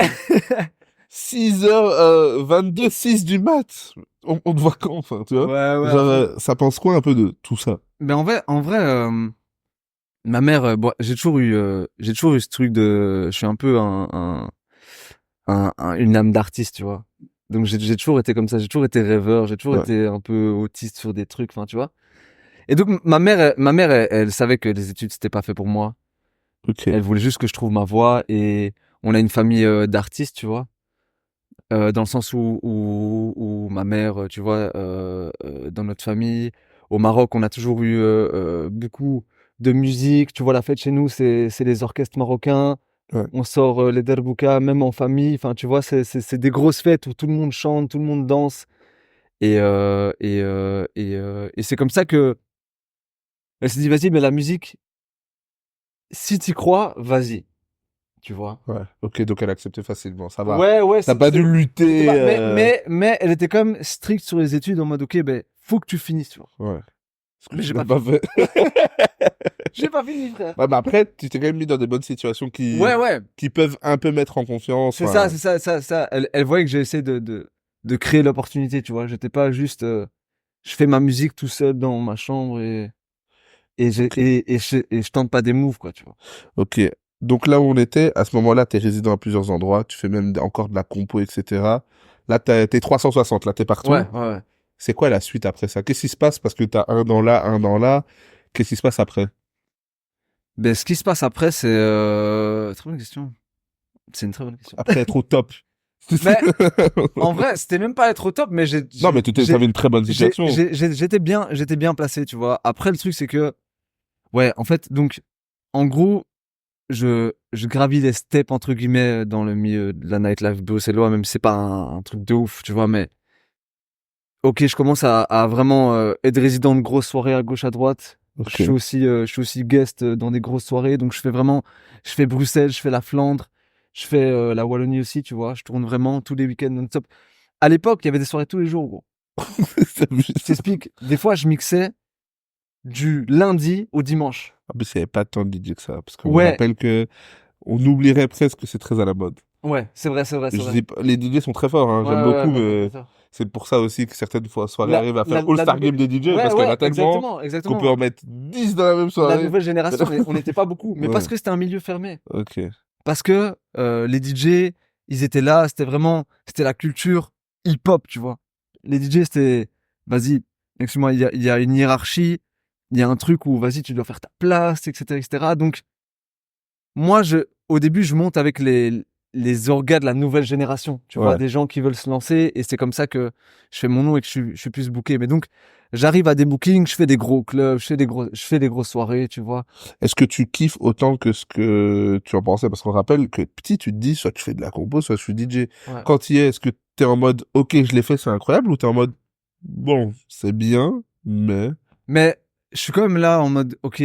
6h22, 6 du mat. On te voit quand, enfin, tu vois? Ouais, ouais. Genre, ça pense quoi un peu de tout ça? Mais en vrai, ma mère, bon, j'ai toujours eu ce truc de, je suis un peu une âme d'artiste, tu vois. Donc j'ai toujours été comme ça, j'ai toujours été rêveur, j'ai toujours Ouais. été un peu autiste sur des trucs, enfin, tu vois. Et donc ma mère, elle savait que les études c'était pas fait pour moi. Ok. Elle voulait juste que je trouve ma voie et on a une famille d'artistes, tu vois. Dans le sens où ma mère, tu vois, dans notre famille, au Maroc, on a toujours eu beaucoup de musique. Tu vois, la fête chez nous, c'est les orchestres marocains. Ouais. On sort les derboukas, même en famille. Enfin, tu vois, c'est des grosses fêtes où tout le monde chante, tout le monde danse. Et c'est comme ça que elle s'est dit, vas-y, mais la musique, si t'y crois, vas-y. Tu vois. Ouais. Ok, donc elle a accepté facilement. Ça va. Ouais, ouais, T'as pas dû c'était lutter. pas, mais elle était quand même stricte sur les études en mode, ok, ben, faut que tu finisses, tu vois. Ouais. Ce que Mais tu j'ai n'as pas pas fini. fait. J'ai pas fini, frère. Ouais, mais après, tu t'es quand même mis dans des bonnes situations Ouais, ouais. qui peuvent un peu mettre en confiance. C'est Enfin, ça. Elle voyait que j'ai essayé de créer l'opportunité, tu vois. J'étais pas juste, je fais ma musique tout seul dans ma chambre et. et je tente pas des moves, quoi, tu vois. Ok. Donc là où on était, à ce moment-là, t'es résident à plusieurs endroits, tu fais même encore de la compo, etc. Là, t'es 360, là, t'es partout. Ouais. C'est quoi la suite après ça? Qu'est-ce qui se passe? Parce que t'as un dans là, un dans là. Qu'est-ce qui se passe après? Ben, ce qui se passe après, c'est, très bonne question. C'est une très bonne question. Après être au top. Mais, en vrai, c'était même pas être au top, mais Non, mais t'avais une très bonne situation. j'étais bien placé, tu vois. Après, le truc, c'est que, ouais, en fait, donc, en gros, je gravis des steps, entre guillemets, dans le milieu de la nightlife bruxellois, même si c'est pas un truc de ouf, tu vois, mais, ok, je commence à vraiment être résident de grosses soirées à gauche, à droite. Ok. Je suis aussi guest dans des grosses soirées, donc je fais Bruxelles, je fais la Flandre, je fais la Wallonie aussi, tu vois. Je tourne vraiment tous les week-ends non-stop. À l'époque, il y avait des soirées tous les jours, gros. Je t'explique. Des fois, je mixais du lundi au dimanche. En plus, il n'y avait pas tant de DJ que ça. Parce qu'on Ouais, rappelle que on oublierait presque que c'est très à la mode. ouais, c'est vrai, c'est vrai, c'est Je vrai. dis pas- les DJ sont très forts, hein, Ouais, j'aime ouais, beaucoup, bien sûr, bien mais sûr. c'est pour ça aussi que certaines fois soirées La, arrivent à la, faire la All-Star nouvelle- Game des DJ Ouais, parce qu'il y en ouais, a tellement exactement, qu'on peut exactement. en mettre 10 dans la même La soirée. nouvelle génération, on n'était pas beaucoup, mais parce Ouais, que c'était un milieu fermé. ok. Parce que les DJ, ils étaient là, c'était la culture hip-hop, tu vois. Les DJ, c'était, vas-y, excuse-moi, il y a une hiérarchie, il y a un truc où, vas-y, tu dois faire ta place, etc., etc. Donc, moi, au début, je monte avec les orgas de la nouvelle génération, tu vois, Ouais. des gens qui veulent se lancer, et c'est comme ça que je fais mon nom et que je suis plus booké. Mais donc, j'arrive à des bookings, je fais des gros clubs, je fais des grosses soirées, tu vois. Est-ce que tu kiffes autant que ce que tu en pensais? Parce qu'on rappelle que petit, tu te dis, soit tu fais de la compo, soit je suis DJ. Ouais. Quand tu y es, est-ce que t'es en mode, ok, je l'ai fait, c'est incroyable, ou t'es en mode, bon, c'est bien, mais, Mais je suis quand même là en mode, ok,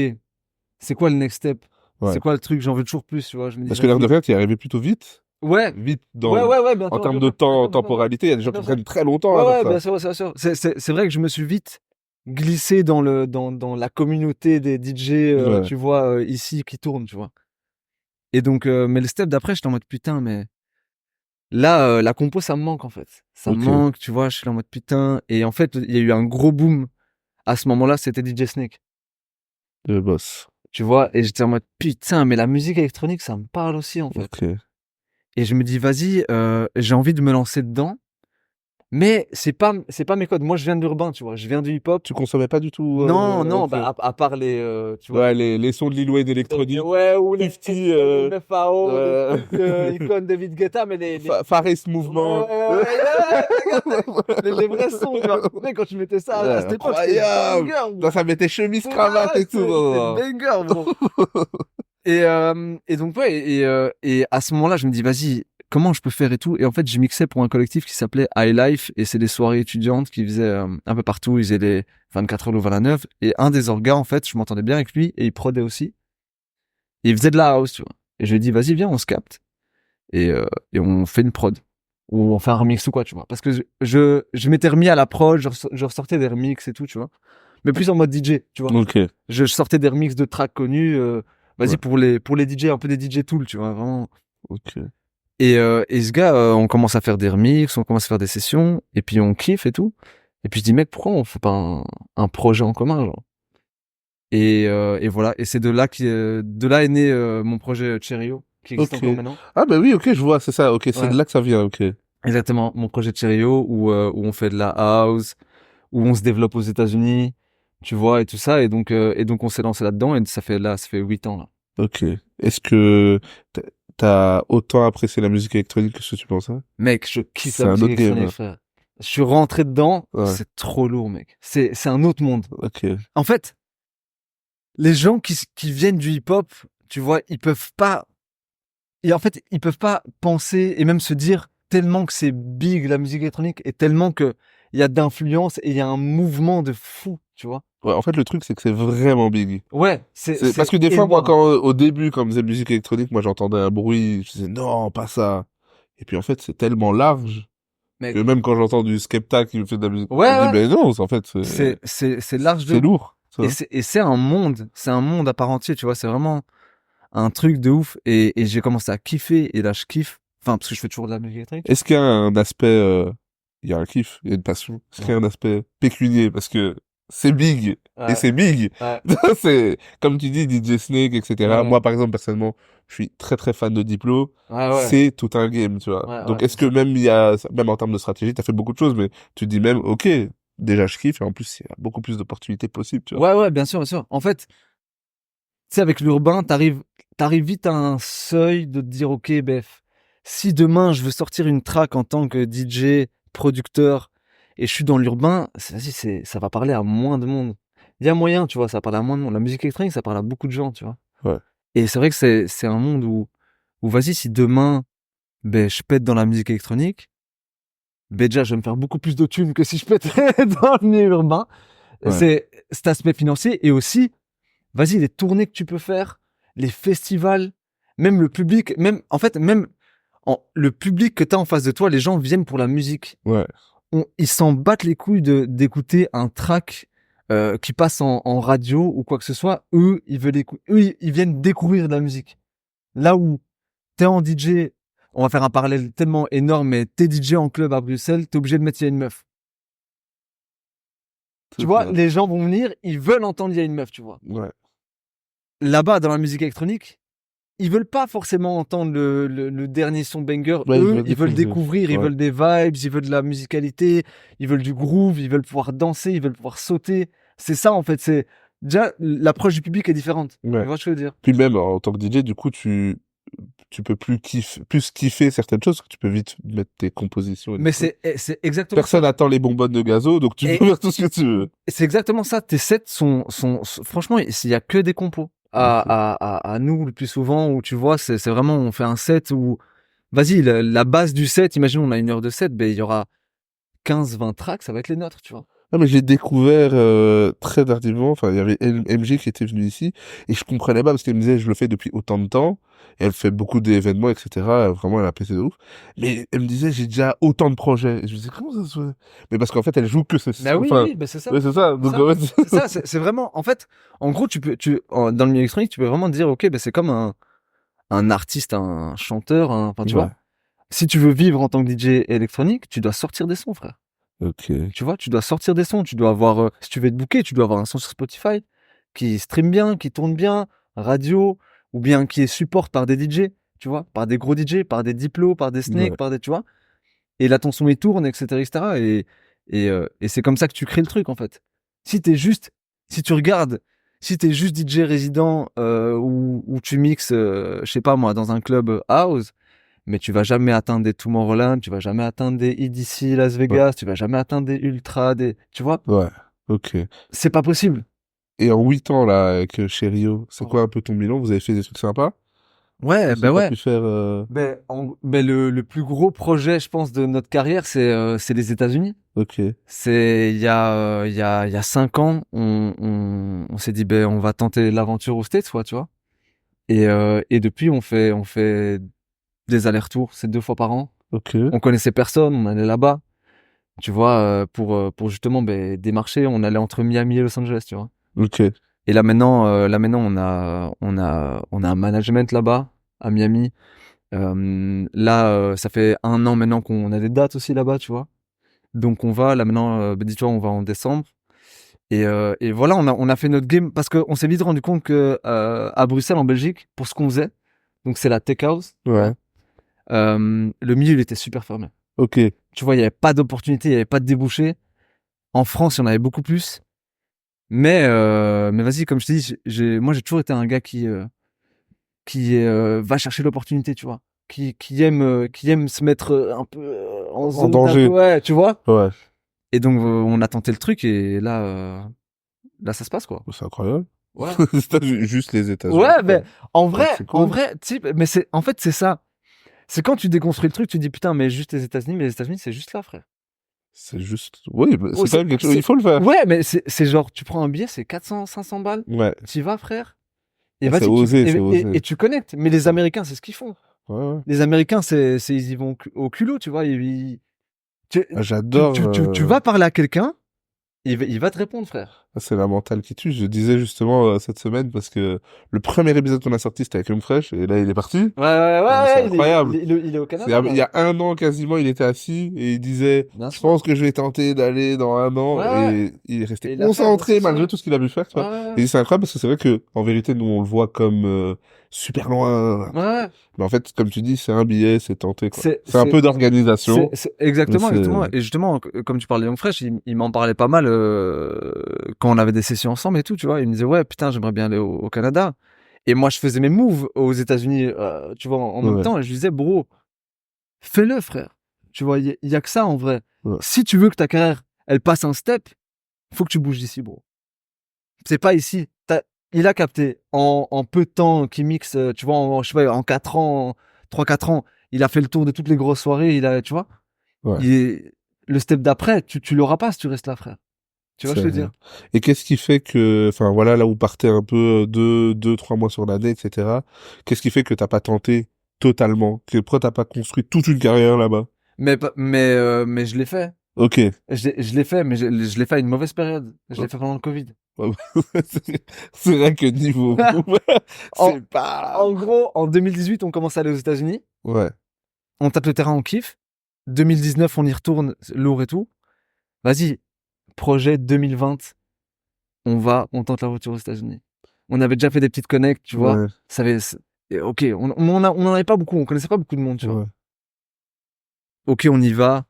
c'est quoi le next step? ouais. C'est quoi le truc? J'en veux toujours plus, tu vois. Je me dis, Parce que l'air de vas-y. rien, t'y es arrivé plutôt vite. Ouais, Vite dans, ouais, bien en sûr, termes bien de sûr, bien temps, sûr, bien sûr, temporalité, il y a des gens qui bien sûr. prennent très longtemps Ouais, à faire ouais, ça. bien sûr. C'est vrai que je me suis vite glissé dans la communauté des DJ, Ouais. tu vois, ici qui tournent, tu vois. Et donc, mais le step d'après, j'étais en mode putain, mais là, la compo, ça me manque en fait. Ça me Ok. manque, tu vois. Je suis là en mode putain. Et en fait, il y a eu un gros boom à ce moment-là. C'était DJ Snake. De boss. Tu vois, et j'étais en mode putain, mais la musique électronique, ça me parle aussi en fait. Ok. Et je me dis, vas-y, j'ai envie de me lancer dedans, mais c'est pas mes codes. Moi, je viens de l'urbain, tu vois, je viens du hip-hop. Tu consommais pas du tout, Non, non, ok. bah, à part tu vois, Ouais, les sons de Lil Wayne électroniques. ouais, ou les 50, les 9AO, les euh, trucs, icônes David Guetta, mais Faris ouais, Mouvement. les vrais sons, tu vois. Mais quand tu mettais ça à Ouais, cette époque, c'était incroyable. banger, Là, bro. ça mettait chemise, cravate et tout. C'était Non, banger, bro. non. Et donc, ouais, et à ce moment-là, je me dis, vas-y, comment je peux faire et tout. Et en fait, je mixais pour un collectif qui s'appelait High Life, et c'est des soirées étudiantes qui faisaient un peu partout. Ils faisaient les 24 heures Louvain-la-Neuve. Et un des orgas, en fait, je m'entendais bien avec lui, et il prodait aussi. Et il faisait de la house, tu vois. Et je lui ai dit, vas-y, viens, on se capte. Et on fait une prod. Ou on fait un remix ou quoi, tu vois. Parce que je m'étais remis à la prod, je ressortais des remixes et tout, tu vois. Mais plus en mode DJ, tu vois. Ok. Je sortais des remixes de tracks connus, vas-y, Ouais. pour les DJ, un peu des DJ tools, tu vois, vraiment. Ok. Et ce gars, on commence à faire des remixes, on commence à faire des sessions, et puis on kiffe et tout. Et puis je dis, mec, pourquoi on fait pas un projet en commun, genre? Et voilà. Et c'est de là est né mon projet Cherio, qui existe Ok. encore maintenant. Ah, bah oui, ok, je vois, c'est ça. Ok, c'est Ouais. de là que ça vient, ok. Exactement, mon projet Cherio, où on fait de la house, où on se développe aux États-Unis, tu vois, et tout ça. Et donc on s'est lancé là-dedans, et ça fait 8 ans, là. Ok. Est-ce que t'as autant apprécié la musique électronique que ce que tu pensais? Mec, je kiffe C'est la un musique autre game, électronique, hein. frère. Je suis rentré dedans, Ouais. c'est trop lourd, mec. C'est un autre monde. Ok. En fait, les gens qui viennent du hip-hop, tu vois, ils peuvent pas, et en fait, ils peuvent pas penser et même se dire tellement que c'est big, la musique électronique, et tellement que il y a d'influence et il y a un mouvement de fou, tu vois. Ouais, en fait, le truc, c'est que c'est vraiment big. Ouais, C'est parce c'est que des fois, moi, énorme. quand au début, quand on faisait musique électronique, moi, j'entendais un bruit, je disais non, pas ça. Et puis en fait, c'est tellement large que Mec, même quand j'entends du Skepta qui me fait de la musique, ouais, je me dis ouais, ben non, en fait, c'est large de c'est ouf. lourd, ça. Et c'est un monde à part entier, tu vois, c'est vraiment un truc de ouf. Et j'ai commencé à kiffer, et là, je kiffe. Enfin, parce que je fais toujours de la musique électronique. Est-ce qu'il y a un aspect, il y a un kiff, il y a une passion. Est-ce qu'il y a un aspect pécunier parce que c'est big. Et c'est big. Ouais. C'est, comme tu dis, DJ Snake, etc. Ouais. Moi, par exemple, personnellement, je suis très, très fan de Diplo. Ouais. C'est tout un game, tu vois. Ouais, Donc, ouais, est-ce c'est que ça. même même en termes de stratégie, t'as fait beaucoup de choses, mais tu te dis même, ok, déjà, je kiffe, et en plus, il y a beaucoup plus d'opportunités possibles, tu vois. Ouais, bien sûr, bien sûr. En fait, tu sais, avec l'urbain, t'arrives vite à un seuil de te dire, ok, bef, si demain je veux sortir une track en tant que DJ, producteur, et je suis dans l'urbain, vas-y, ça va parler à moins de monde. Il y a moyen, tu vois, ça parle à moins de monde. La musique électronique, ça parle à beaucoup de gens, tu vois. Ouais. Et c'est vrai que c'est un monde où vas-y, si demain, ben, je pète dans la musique électronique, ben, déjà, je vais me faire beaucoup plus de thunes que si je pèterais dans le milieu urbain. Ouais. C'est cet aspect financier et aussi, vas-y, les tournées que tu peux faire, les festivals, même le public, même le public que tu as en face de toi, les gens viennent pour la musique. Ouais. Ils s'en battent les couilles d'écouter un track qui passe en radio ou quoi que ce soit. Eux, ils viennent découvrir de la musique. Là où t'es en DJ, on va faire un parallèle tellement énorme, mais t'es DJ en club à Bruxelles, t'es obligé de mettre Il y a une meuf. Tu C'est vois, ça. les gens vont venir, ils veulent entendre Il y a une meuf, tu vois. Ouais. Là-bas, dans la musique électronique, ils veulent pas forcément entendre le dernier son banger. Ouais, Eux, ils veulent découvrir, ils Ouais. veulent des vibes, ils veulent de la musicalité, ils veulent du groove, ils veulent pouvoir danser, ils veulent pouvoir sauter. C'est ça, en fait. C'est déjà l'approche du public est différente. Ouais. Tu vois ce que je veux dire? Puis même, en tant que DJ, du coup, tu peux plus kiffer certaines choses, que tu peux vite mettre tes compositions. Et Mais tout. c'est exactement Personne ça. attend les bonbonnes de gazo, donc tu Et- peux faire tout ce que tu veux. C'est exactement ça. Tes sets franchement, il y a que des compos. À nous, le plus souvent, où tu vois, c'est vraiment, on fait un set où, vas-y, la base du set, imagine, on a 1 heure de set, ben, il y aura 15-20 tracks, ça va être les nôtres, tu vois. Non, mais j'ai découvert très tardivement, enfin, il y avait MG qui était venu ici, et je comprenais pas, parce qu'elle me disait, je le fais depuis autant de temps, et elle fait beaucoup d'événements, etc. Vraiment, elle a pété de ouf. Mais elle me disait, j'ai déjà autant de projets. Et je me disais, comment ça se fait? Mais parce qu'en fait, elle joue que ce... Bah oui, Enfin, oui, bah c'est ça. ouais, c'est ça. Donc, Ça, en fait... c'est ça, c'est vraiment, en fait, en gros, dans le milieu électronique, tu peux vraiment te dire, ok, ben c'est comme un artiste, un chanteur, enfin, tu Ouais. vois. Si tu veux vivre en tant que DJ électronique, tu dois sortir des sons, frère. Ok. Tu vois, tu dois sortir des sons, tu dois avoir, si tu veux être booké, tu dois avoir un son sur Spotify qui stream bien, qui tourne bien, radio, ou bien qui est support par des DJ, tu vois, par des gros DJ, par des Diplo, par des Snake, Ouais. par des, tu vois. Et là, ton son, il tourne, etc., etc. Et c'est comme ça que tu crées le truc, en fait. Si t'es juste, si tu regardes, si t'es juste DJ résident, ou tu mixes, je sais pas moi, dans un club house, mais tu vas jamais atteindre des Tomorrowland, tu vas jamais atteindre des EDC Las Vegas, tu vas jamais atteindre des Ultra, tu vois, Ouais. Ok. c'est pas possible. Et en 8 ans, là, avec Cherio, c'est quoi un peu ton bilan? Vous avez fait des trucs sympas? Ouais, Qu'est-ce que ben t'as ouais. pu faire Le plus gros projet, je pense, de notre carrière, c'est les États-Unis. Ok. C'est il y a 5 ans, on s'est dit ben on va tenter l'aventure aux States, quoi, tu vois. Et depuis on fait des allers-retours, c'est 2 fois par an. Ok. On connaissait personne, on allait là-bas, tu vois, pour justement ben démarcher, on allait entre Miami et Los Angeles, tu vois. Ok. Et là maintenant on a un management là-bas à Miami. Ça fait 1 an maintenant qu'on a des dates aussi là-bas, tu vois. Donc on va là maintenant, dis-toi, on va en décembre. Et voilà, on a fait notre game parce qu'on s'est vite rendu compte que à Bruxelles, en Belgique, pour ce qu'on faisait, donc c'est la tech house, Ouais. le milieu il était super fermé. Ok. Tu vois, il y avait pas d'opportunité, il y avait pas de débouchés. En France, il y en avait beaucoup plus. Mais vas-y, comme je te dis, moi j'ai toujours été un gars qui va chercher l'opportunité, tu vois. Qui aime se mettre un peu en En zone danger. ouais, tu vois. Ouais. Et donc on a tenté le truc et là ça se passe quoi. C'est incroyable. Ouais. Juste les États-Unis. Ouais, mais en vrai, Ouais, c'est cool. tu sais, mais en fait c'est ça. C'est quand tu déconstruis le truc, tu dis putain, mais juste les États-Unis, mais les États-Unis c'est juste là, frère. C'est juste. Oui, bah, Ouais, c'est quand même quelque chose. Il faut le faire. Ouais, mais c'est genre tu prends un billet, c'est 400, 500 balles. Ouais. Tu y vas, frère. Et Ah, c'est vas-y, osé, c'est osé. et tu connectes. Mais les Américains, c'est ce qu'ils font. Ouais, ouais. Les Américains, ils y vont au culot, tu vois. Tu, Ah, j'adore. tu vas parler à quelqu'un, il va te répondre, frère. C'est la mentale qui tue. Je disais justement cette semaine parce que le premier épisode qu'on a sorti, c'était avec Young Fresh et là, il est parti. Ouais, ouais, Ah, mais c'est ouais, incroyable. il est au Canada, Il là. y a un an quasiment, il était assis et il disait, Bien je sûr. pense que je vais tenter d'aller dans un an Ouais, ouais. et il est resté Et il a fait un bon concentré succès. malgré tout ce qu'il a pu faire, tu vois. Ouais, Et c'est incroyable parce que c'est vrai que, en vérité, nous, on le voit comme super loin. ouais, ouais. Mais en fait, comme tu dis, c'est un billet, c'est tenté, quoi. C'est, C'est un c'est, peu d'organisation. Mais exactement, c'est, exactement. Et justement, comme tu parlais de Young Fresh, il m'en parlait pas mal quand on avait des sessions ensemble et tout, tu vois. Il me disait, ouais, putain, j'aimerais bien aller au Canada. Et moi, je faisais mes moves aux États-Unis, tu vois, en même ouais, temps. Et je lui disais, bro, fais-le, frère. Tu vois, il y a que ça, en vrai. ouais. Si tu veux que ta carrière, elle passe un step, faut que tu bouges d'ici, bro. C'est pas ici. Il a capté en peu de temps qui mixe, tu vois, je sais pas, en 4 ans, 3 4 ans, il a fait le tour de toutes les grosses soirées, tu vois. Ouais. Le step d'après, tu l'auras pas si tu restes là, frère. Tu vois, C'est ce que je veux vrai. dire? Et qu'est-ce qui fait que, enfin voilà, là où partez un peu 2, 3 mois sur l'année, etc. Qu'est-ce qui fait que t'as pas tenté totalement? Pourquoi t'as pas construit toute une carrière là-bas? Mais je l'ai fait. Ok. Je l'ai fait, mais je l'ai fait à une mauvaise période. Je l'ai fait pendant le Covid. C'est vrai que niveau, En, c'est pas. en gros, en 2018, on commence à aller aux États-Unis. Ouais. On tape le terrain, on kiffe. 2019, on y retourne, c'est lourd et tout. Vas-y, projet 2020, on tente la voiture aux États-Unis. On avait déjà fait des petites connects, tu vois. Ouais. Et ok, on en avait pas beaucoup, on connaissait pas beaucoup de monde, tu vois. Ouais. Ok, on y va.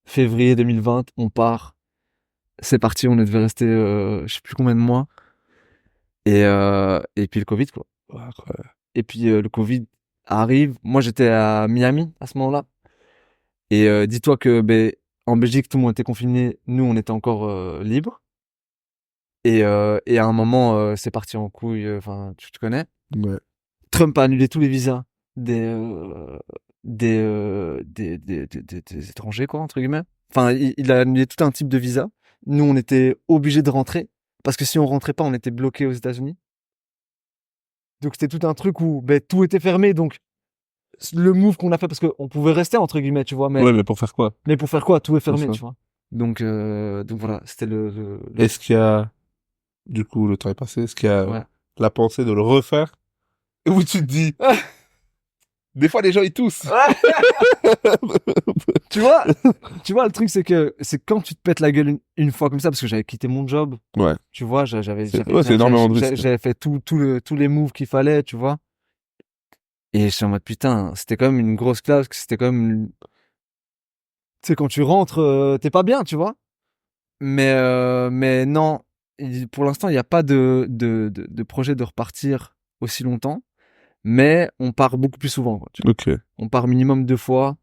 Février 2020, on part. C'est parti, on devait rester, je sais plus combien de mois. Et puis le Covid, quoi. Ouais, incroyable. Et puis le Covid arrive. Moi, j'étais à Miami à ce moment-là. Et dis-toi que ben, en Belgique, tout le monde était confiné. Nous, on était encore libres. Et à un moment, c'est parti en couille. Enfin, tu te connais. Ouais. Trump a annulé tous les visas des étrangers, quoi, entre guillemets. Enfin, il a annulé tout un type de visa. Nous, on était obligés de rentrer. Parce que si on rentrait pas, on était bloqués aux États-Unis. Donc, c'était tout un truc où ben, tout était fermé. Donc, le move qu'on a fait, parce qu'on pouvait rester, entre guillemets, tu vois. Ouais, mais pour faire quoi? Mais pour faire quoi? Tout est C'est fermé, ça. tu vois. Donc voilà, c'était Est-ce qu'il y a, du coup, le temps est passé, est-ce qu'il y a ouais. la pensée de le refaire? Et où tu te dis, des fois, les gens, ils toussent. tu vois, le truc, c'est quand tu te pètes la gueule une fois comme ça, parce que j'avais quitté mon job, Ouais. tu vois, C'est énormément de risques. j'avais fait tous les moves qu'il fallait, tu vois. Et je suis en mode, putain, c'était quand même une grosse classe, c'était quand même, tu sais, quand tu rentres, t'es pas bien, tu vois. Mais non, pour l'instant, il n'y a pas de projet de repartir aussi longtemps, mais on part beaucoup plus souvent, quoi, tu vois. Ok. On part minimum 2 fois.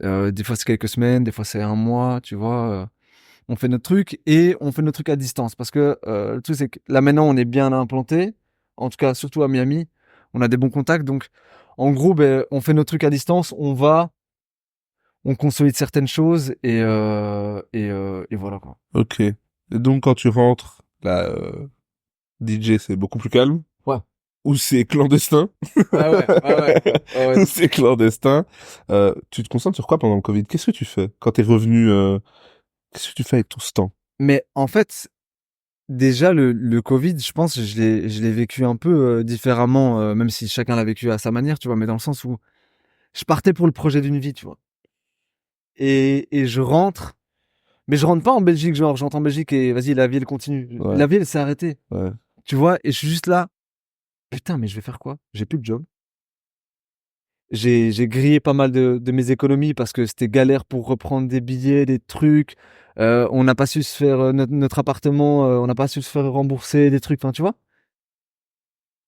Des fois c'est quelques semaines, des fois c'est un mois, tu vois. On fait notre truc et on fait notre truc à distance parce que le truc c'est que là maintenant on est bien implanté, en tout cas surtout à Miami, on a des bons contacts donc en gros ben, on fait notre truc à distance, on consolide certaines choses et voilà quoi. Ok. Et donc, quand tu rentres, là, DJ, c'est beaucoup plus calme. Ouais. Ou c'est clandestin. Ah ouais, ouais, ouais. Ouais, Ou c'est clandestin. Tu te concentres sur quoi pendant le Covid? Qu'est-ce que tu fais quand t'es revenu, qu'est-ce que tu fais avec tout ce temps? mais en fait déjà le Covid, je pense je l'ai vécu un peu différemment même si chacun l'a vécu à sa manière, tu vois, mais dans le sens où je partais pour le projet d'une vie, tu vois. Et je rentre. Mais je rentre pas en Belgique, genre, je rentre en Belgique et vas-y, la vie, elle continue. Ouais, La vie, elle s'est arrêtée. ouais, Tu vois, et je suis juste là. Putain, mais je vais faire quoi? J'ai plus de job. J'ai grillé pas mal de mes économies parce que c'était galère pour reprendre des billets, des trucs. On n'a pas su se faire notre appartement, on n'a pas su se faire rembourser des trucs, enfin, tu vois.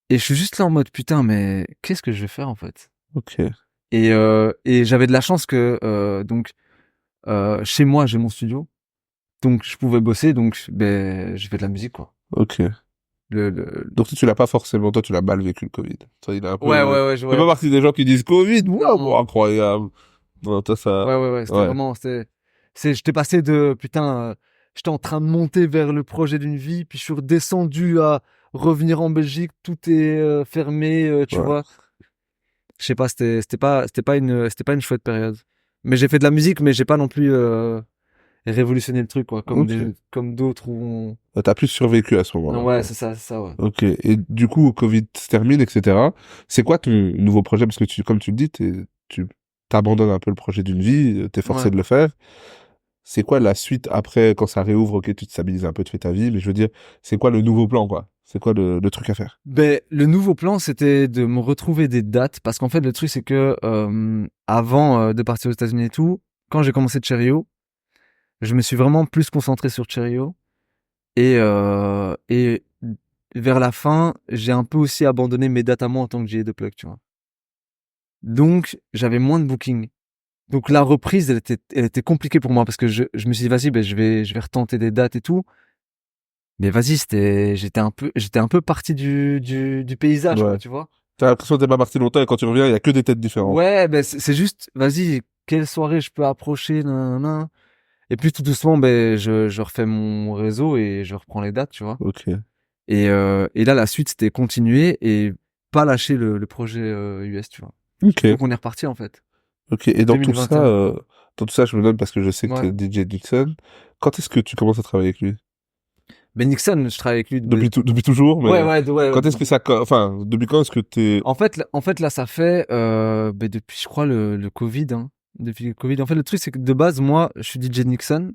Et je suis juste là en mode putain, mais qu'est-ce que je vais faire en fait? ok, Et j'avais de la chance que chez moi j'ai mon studio, donc je pouvais bosser, donc ben j'ai fait de la musique quoi. ok. Le... Donc, toi, tu l'as pas forcément, toi, tu l'as mal vécu, le Covid. Toi, il est un peu, Ouais, ouais, ouais, je tu fais pas ouais. partie des gens qui disent Covid, Non, wow, incroyable. Non, toi, ça, ouais, ouais, ouais, c'était ouais, vraiment, j'étais passé de, putain, j'étais en train de monter vers le projet d'une vie, puis je suis redescendu à revenir en Belgique, tout est fermé, tu ouais. vois. Je sais pas, c'était pas une chouette période. Mais j'ai fait de la musique, mais j'ai pas non plus révolutionné le truc, quoi, Ok. comme d'autres où T'as plus survécu à ce moment-là. ouais, c'est ça, ouais. Ok. Et du coup, Covid se termine, etc. C'est quoi ton nouveau projet? Parce que comme tu le dis, tu t'abandonnes un peu le projet d'une vie, t'es forcé Ouais. de le faire. C'est quoi la suite après, quand ça réouvre, ok, tu te stabilises un peu, tu fais ta vie, mais je veux dire, c'est quoi le nouveau plan, quoi? C'est quoi le truc à faire? Ben, le nouveau plan, c'était de me retrouver des dates, parce qu'en fait, le truc, c'est que avant de partir aux États-Unis et tout, quand j'ai commencé Cherio, je me suis vraiment plus concentré sur Cherio. Et vers la fin, j'ai un peu aussi abandonné mes dates à moi en tant que GA de plug, tu vois. Donc, j'avais moins de bookings. Donc, la reprise, elle était compliquée pour moi parce que je me suis dit, vas-y, ben, je vais retenter des dates et tout. Mais vas-y, j'étais un peu parti du paysage, Ouais. quoi, tu vois. T'as l'impression que t'es pas parti longtemps et quand tu reviens, il y a que des têtes différentes. Ouais, ben, c'est juste, vas-y, quelle soirée je peux approcher, nan. Et puis, tout doucement, ben, je refais mon réseau et je reprends les dates, tu vois. Ok. Et là, la suite, c'était continuer et pas lâcher le projet US, tu vois. Ok. Donc, on est reparti, en fait. Ok. Et 2021. dans tout ça, je me donne parce que je sais que Ouais. t'es DJ Dixon. Quand est-ce que tu commences à travailler avec lui? Ben, Nixon, je travaille avec lui. Depuis toujours, Ouais, mais ouais. quand est-ce que enfin, depuis quand est-ce que t'es... En fait, là, ça fait ben, depuis, je crois, le Covid. Hein. Depuis le Covid. En fait, le truc, c'est que de base, moi, je suis DJ Nixon.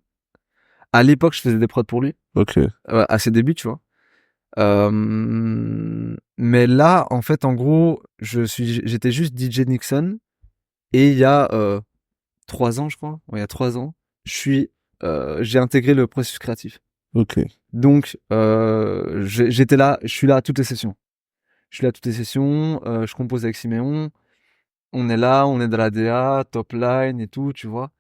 À l'époque, je faisais des prods pour lui. Ok. À ses débuts, tu vois. Mais là, en fait, en gros, j'étais juste DJ Nixon. Et il y a 3 ans, je crois. Ouais, il y a 3 ans, j'ai intégré le processus créatif. Ok. Donc, j'étais là, je suis là à toutes les sessions. Je suis là à toutes les sessions, je compose avec Siméon. On est là, on est dans la DA, top line et tout, tu vois.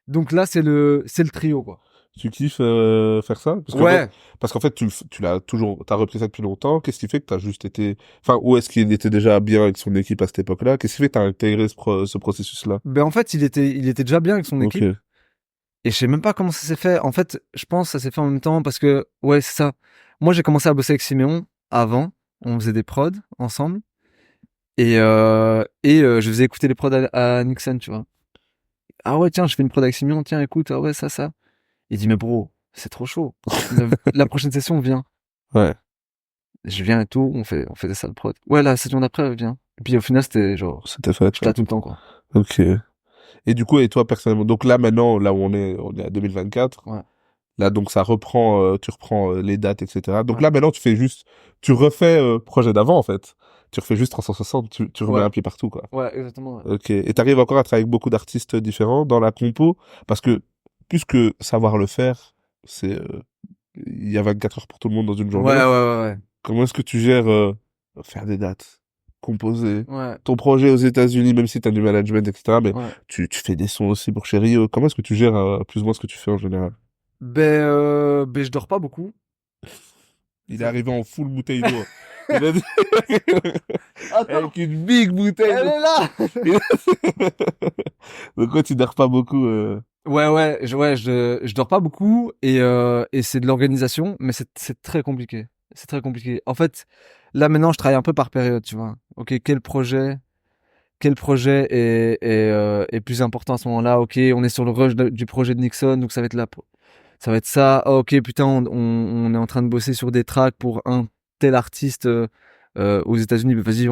Donc là, c'est le trio, quoi. Tu kiffes faire ça? Ouais. Parce qu'en fait, tu l'as toujours, t'as repris ça depuis longtemps. Qu'est-ce qui fait que t'as juste été, enfin, où est-ce qu'il était déjà bien avec son équipe à cette époque-là? Qu'est-ce qui fait que t'as intégré ce processus-là? Ben en fait, il était déjà bien avec son Ok, équipe. Et je sais même pas comment ça s'est fait. En fait, je pense que ça s'est fait en même temps parce que, ouais, c'est ça. Moi, j'ai commencé à bosser avec Siméon avant. On faisait des prods ensemble. Je faisais écouter les prods à Nixon, tu vois. Ah ouais, tiens, je fais une prod avec Simeon, tiens, écoute, ah ouais, ça. Il dit, mais bro, c'est trop chaud. La prochaine session, vient. ouais, Je viens et tout, on fait des salles prod. Ouais, la session d'après, viens. Et puis au final, c'était genre, c'était fait, j'étais ouais. là tout le temps, quoi. Ok. Et du coup, et toi, personnellement, donc là, maintenant, là où on est à 2024. Ouais, Là, donc, ça reprend, tu reprends les dates, etc. Donc ouais, là, maintenant, tu refais projet d'avant, en fait. Tu refais juste 360, tu remets ouais, un pied partout, quoi. ouais, exactement. Ouais. Ok. Et t'arrives encore à travailler avec beaucoup d'artistes différents dans la compo, parce que plus que savoir le faire, c'est il y a 24 heures pour tout le monde dans une journée. Ouais. Comment est-ce que tu gères faire des dates, composer Ouais, ton projet aux États-Unis, même si t'as du management, etc. Mais ouais. tu fais des sons aussi pour Chéri. Comment est-ce que tu gères plus ou moins ce que tu fais en général? Ben, je dors pas beaucoup. Il est arrivé en full bouteille d'eau. Il a dit- Attends, Avec une big bouteille elle d'eau. est là! Donc ouais, tu dors pas beaucoup. Je dors pas beaucoup et c'est de l'organisation, mais c'est très compliqué. C'est très compliqué. En fait, là maintenant, je travaille un peu par période, tu vois. Ok, quel projet est plus important à ce moment-là? Ok, on est sur le rush du projet de Nixon, donc ça va être là, ça va être ça. Ah, ok, putain, on est en train de bosser sur des tracks pour un tel artiste aux États-Unis. Mais vas-y,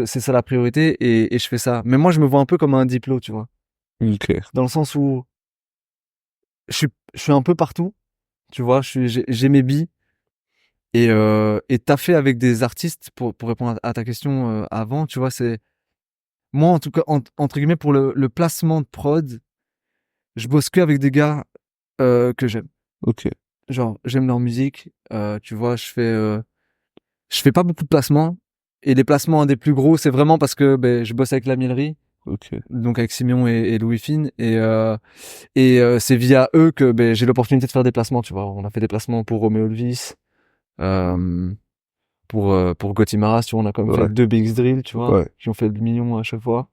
c'est ça la priorité et je fais ça. Mais moi, je me vois un peu comme un diplôme, tu vois, Ok. dans le sens où je suis un peu partout, tu vois, j'ai mes billes et taffer avec des artistes pour répondre à ta question avant, tu vois, c'est moi en tout cas entre guillemets pour le placement de prod, je bosse que avec des gars que j'aime. Ok. Genre j'aime leur musique, tu vois, je fais pas beaucoup de placements et les placements un des plus gros, c'est vraiment parce que ben, je bosse avec la Mielerie, Ok. donc avec Simeon et Louis Fine c'est via eux que ben, j'ai l'opportunité de faire des placements, tu vois. On a fait des placements pour Romeo Elvis, euh, pour Gotti Maras, tu vois, on a quand même fait Ouais. 2 BX Drill, tu vois, Ouais. qui ont fait le million à chaque fois.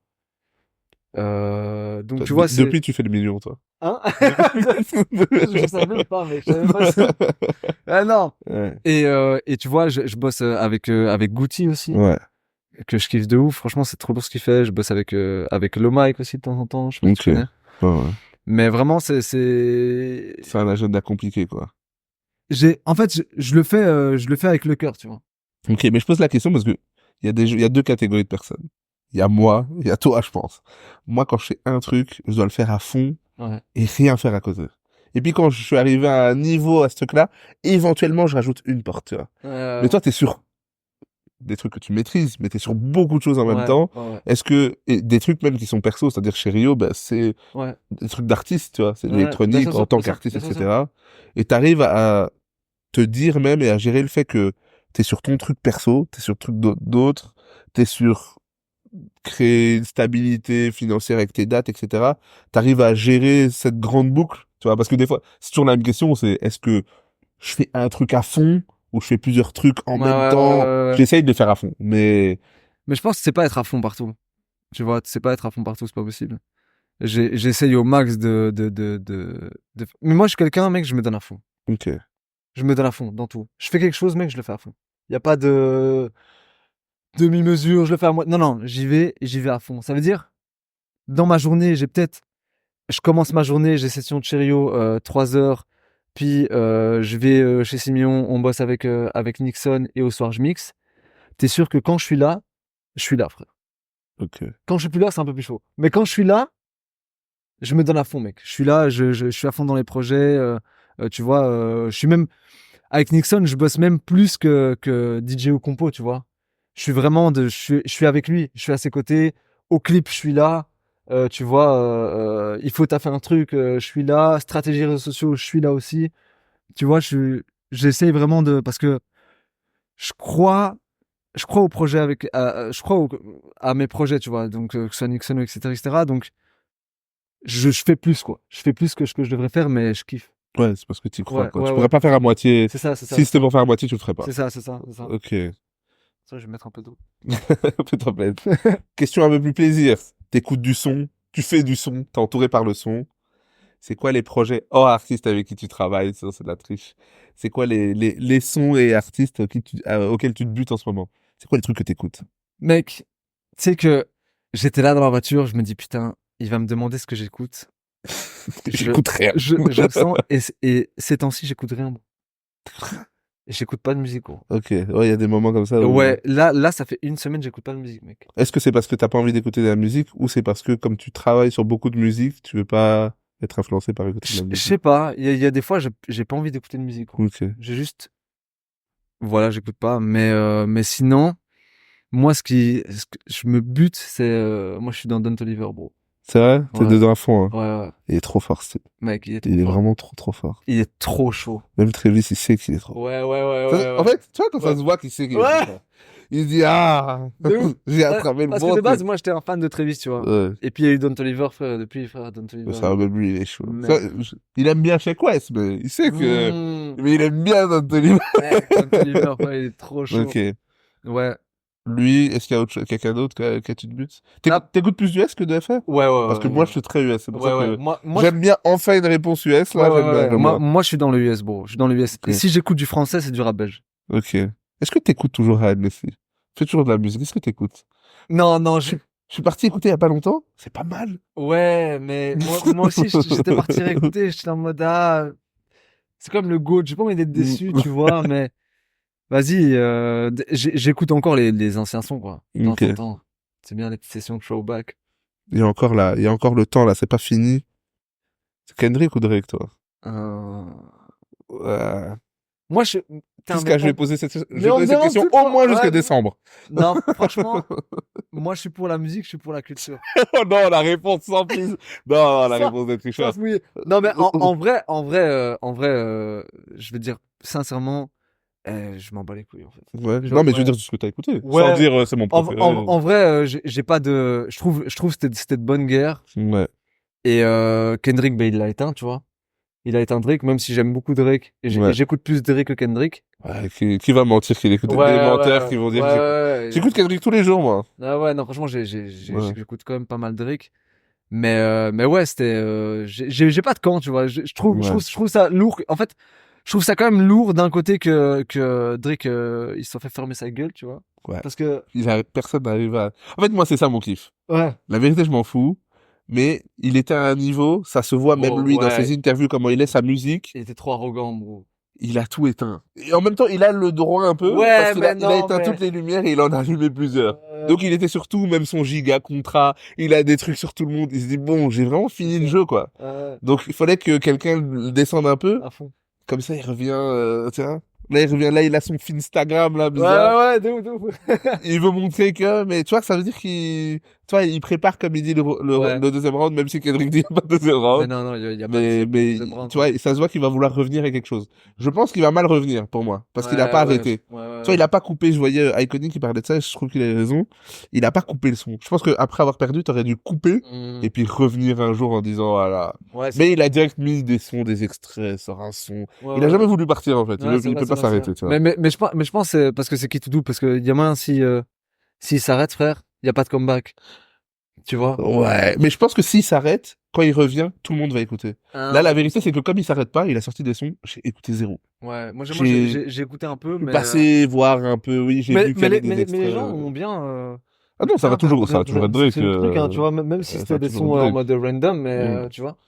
Donc tu vois, c'est... Depuis, tu fais le million, toi. Hein? Je savais même pas, mec, je savais même pas ça. Ah non! Ouais. Et tu vois, je bosse avec Gucci aussi, Ouais. que je kiffe de ouf. Franchement, c'est trop lourd ce qu'il fait. Je bosse avec Lo Mike aussi de temps en temps, je sais pas si tu Ok. connais. Ouais, ouais. Mais vraiment, C'est un agenda compliqué, quoi. en fait, je le fais avec le cœur, tu vois. Ok, mais je pose la question parce que il y a deux catégories de personnes. Il y a moi, il y a toi, je pense. Moi, quand je fais un truc, je dois le faire à fond Ouais. et rien faire à côté. Et puis quand je suis arrivé à un niveau à ce truc-là, éventuellement, je rajoute une porte, tu vois. Mais toi, t'es sur des trucs que tu maîtrises, mais t'es sur beaucoup de choses en même temps. Ouais. Est-ce que, et des trucs même qui sont perso, c'est-à-dire chez Rio, bah, c'est Ouais. des trucs d'artiste, tu vois, c'est de Ouais, l'électronique bien sûr, en tant bien sûr, qu'artiste, bien sûr, etc. Et t'arrives à te dire même et à gérer le fait que t'es sur ton truc perso, t'es sur truc d'autres, t'es sur créer une stabilité financière avec tes dates, etc. T'arrives à gérer cette grande boucle, tu vois, parce que des fois, c'est toujours la même question, c'est est-ce que je fais un truc à fond ou je fais plusieurs trucs en même temps? Ouais. J'essaye de les faire à fond, mais Mais je pense que c'est pas être à fond partout. Tu vois, c'est pas être à fond partout, c'est pas possible. J'essaye au max mais moi, je suis quelqu'un, mec, je me donne à fond. ok. Je me donne à fond dans tout. Je fais quelque chose, mec, je le fais à fond. Y a pas de demi-mesure, je le fais à moi. Non, j'y vais et j'y vais à fond. Ça veut dire, dans ma journée, je commence ma journée, j'ai session de Cherio, 3 heures, puis je vais chez Simeon, on bosse avec Nixon et au soir je mixe. T'es sûr que quand je suis là, frère. Ok. Quand je suis plus là, c'est un peu plus chaud. Mais quand je suis là, je me donne à fond, mec. Je suis là, je suis à fond dans les projets. Tu vois, je suis même avec Nixon, je bosse même plus que DJ ou compo, tu vois. Je suis vraiment je suis avec lui, je suis à ses côtés. Au clip, je suis là. Tu vois, il faut taffer un truc, je suis là. Stratégie réseaux sociaux, je suis là aussi. Tu vois, j'essaye vraiment parce que je crois, je crois au projet je crois à mes projets, tu vois. Donc, que ce soit Nixon, etc., etc. Donc, je fais plus, quoi. Je fais plus que ce que je devrais faire, mais je kiffe. Ouais, c'est parce que tu y crois, quoi. Tu Ouais. pourrais pas faire à moitié. C'est ça, Si c'était pour faire à moitié, tu le ferais pas. C'est ça, c'est ça. Ok. Ça, je vais mettre un peu d'eau. Fais-toi plaisir. Question un peu plus plaisir. T'écoutes du son, tu fais du son, t'es entouré par le son. C'est quoi les projets hors artistes avec qui tu travailles? Ça, c'est de la triche. C'est quoi les sons et artistes auxquels tu te butes en ce moment? C'est quoi les trucs que t'écoutes? Mec, tu sais que j'étais là dans la voiture, je me dis putain, il va me demander ce que j'écoute. J'écoute rien. Je le sens et ces temps-ci, j'écoute rien. Moi. J'écoute pas de musique, gros. Ok, ouais, il y a des moments comme ça où... Ouais, là, ça fait une semaine, j'écoute pas de musique, mec. Est-ce que c'est parce que t'as pas envie d'écouter de la musique ou c'est parce que comme tu travailles sur beaucoup de musique, tu veux pas être influencé par écouter de la Je musique? sais pas, il y a des fois, j'ai pas envie d'écouter de musique, gros. Ok. J'ai juste, voilà, j'écoute pas. Mais sinon, moi, ce que je me bute, c'est, moi, je suis dans Don Toliver, bro. C'est vrai? T'es Ouais. dedans à fond, hein? Ouais. Il est trop fort, ce type. Mec, il est trop Il est fort. vraiment trop fort. Il est trop chaud. Même Travis, il sait qu'il est trop. Ouais. En fait, tu vois, quand ça se voit qu'il sait qu'il est trop fort. Il dit, ah, De ouf. j'ai attrapé le Parce bon que de base, truc. moi, j'étais un fan de Travis, tu vois. Ouais. Et puis, il y a eu Don Toliver, frère. Depuis, frère, Don Toliver. Ça, même lui, il est chaud. Mais- Ça, il aime bien Shaq West, mais il sait que, Mmh. mais il aime bien Don Toliver. Mec, Don Toliver, ouais, il est trop chaud. Ok. Ouais. Lui, est-ce qu'il y a quelqu'un d'autre que tu te butes? Ah. T'écoutes plus US que de FR? Ouais. Parce que moi, je suis très US. C'est pour ça que Moi, j'aime bien enfin une réponse US, là. J'aime bien. Moi, je suis dans le US, bro. Je suis dans le US. Ok. Et si j'écoute du français, c'est du rap belge. Ok. Est-ce que t'écoutes toujours Ryan Leslie? Fais toujours de la musique. Est-ce que t'écoutes? Non, Je suis parti écouter il y a pas longtemps. C'est pas mal. Ouais, mais moi aussi, j'étais parti réécouter. J'étais en mode, ah, c'est comme le GOAT. J'ai pas envie d'être déçu, tu vois, mais vas-y, j'écoute encore les anciens sons, quoi. De temps Ok. en temps. C'est bien les petites sessions de throwback. Il y a encore là, il y a encore le temps là. C'est pas fini. C'est Kendrick ou Drake, toi? Ouais. Moi, putain, Puisque je vais poser cette mais on me demande question tout le au temps. moins jusqu'à Ouais. décembre. Non, franchement, moi, je suis pour la musique, je suis pour la culture. Oh non, la réponse sans plus. Non, la Sans- réponse des tricheurs. Sans fouiller. Non, mais en vrai, je veux dire, sincèrement, je m'en bats les couilles, en fait. Ouais. Genre, Non, mais je veux ouais. dire ce que t'as écouté. Ouais. Sans dire c'est mon préféré. En vrai, j'ai pas de. Je trouve que c'était de bonne guerre. Ouais. Et Kendrick, ben, il l'a éteint, tu vois. Il a éteint Drake, même si j'aime beaucoup Drake. Et Ouais. j'écoute plus Drake que Kendrick. Ouais, qui va mentir qu'il écoute des menteurs qui vont dire j'écoute Kendrick tous les jours, moi. Ah ouais, non, franchement, Ouais. j'écoute quand même pas mal Drake. Mais ouais, c'était. J'ai pas de camp, tu vois. Je trouve ça lourd. En fait, je trouve ça quand même lourd d'un côté que Drake, il s'en fait fermer sa gueule, tu vois. Ouais. Parce que. Personne n'arrive à... En fait, moi, c'est ça mon kiff. Ouais. La vérité, je m'en fous. mais il était à un niveau, ça se voit même Oh, lui dans ouais. ses interviews, comment il est, sa musique, Il était trop arrogant, bro. il a tout éteint. Et en même temps, il a le droit un peu, Ouais, parce qu'il a, mais il a non, éteint mais- toutes les lumières et il en a allumé plusieurs. Donc il était surtout, même son giga contrat, il a des trucs sur tout le monde, il se dit, bon, j'ai vraiment fini le jeu, quoi. Donc il fallait que quelqu'un le descende un peu, À fond. comme ça il revient, tu vois. Là il revient, là il a son Instagram, là, Ouais, bizarre. ouais, de ouf. Il veut montrer que, mais tu vois, ça veut dire qu'il, tu vois, il prépare, comme il dit, Ouais. le deuxième round, même si Kendrick dit qu'il n'y a pas de deuxième Mais round. non, non, il y a pas de Mais, deuxième round, tu vois, ça se voit qu'il va vouloir revenir à quelque chose. Je pense qu'il va mal revenir, pour moi, parce qu'il a pas arrêté. Tu vois, il a pas coupé, je voyais Iconic qui parlait de ça, et je trouve qu'il avait raison. Il a pas coupé le son. Je pense qu'après avoir perdu, t'aurais dû couper, Mm. et puis revenir un jour en disant, voilà. Ouais, c'est- Mais il a direct mis des sons, des extraits, sort un son. ouais, Il a ouais. jamais voulu partir, en fait. Ouais, Il c'est peut vrai, pas c'est vrai, s'arrêter, c'est tu vrai. vois. Mais je pense c'est parce que c'est qui tout doux, parce que il y a moyen s'il s'arrête, frère, il y a pas de comeback. Tu vois? Ouais. Mais je pense que s'il s'arrête, quand il revient, tout le monde va écouter. Là, la vérité, c'est que comme il s'arrête pas, il a sorti des sons, j'ai écouté zéro. Ouais, moi j'ai- j'ai écouté un peu, mais Passer, voir un peu, oui, j'ai vu qu'il y avait des mais les extraits. gens ont bien Ah non, ça va toujours être Drake. C'est le truc, hein, tu vois, même si ça c'était va des toujours sons être en Drake. mode random, mais Mm. tu vois.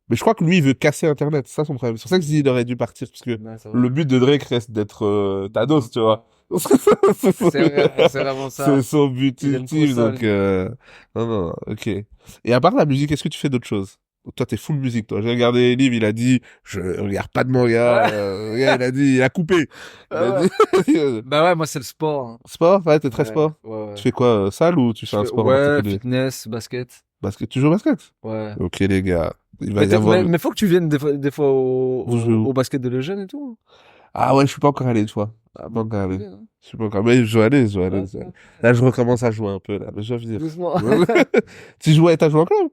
Mais je crois que lui, il veut casser Internet. C'est ça son problème. C'est pour ça qu'il aurait dû partir, parce que Ouais, c'est vrai. le but de Drake reste d'être Thanos, tu vois. C'est vraiment ça. C'est son but Il aime trop ultime, ça, donc lui. non, non, ok. Et à part la musique, est-ce que tu fais d'autres choses? Toi, t'es full musique, toi. J'ai regardé les livres, il a dit, je regarde pas de manga. Regarde, il a dit, il a coupé. Il a dit... Bah ouais, moi c'est le sport, hein. Sport, ouais, t'es très sport. Ouais. Tu fais quoi, salle ou tu fais un sport en Ouais, particulier? fitness, basket. Basket, tu joues au basket? Ouais. Ok, les gars. Il va y avoir... Mais faut que tu viennes des fois Vous jouez où? au basket de Lejeune et tout. Ah ouais, je suis pas encore allé une fois. Ah, Je suis pas encore allé. bien, hein. Je suis pas encore... Mais je dois aller, je dois aller. Ouais, je dois aller. Là, je recommence à jouer un peu, là. Mais je veux dire. doucement. T'as joué en club?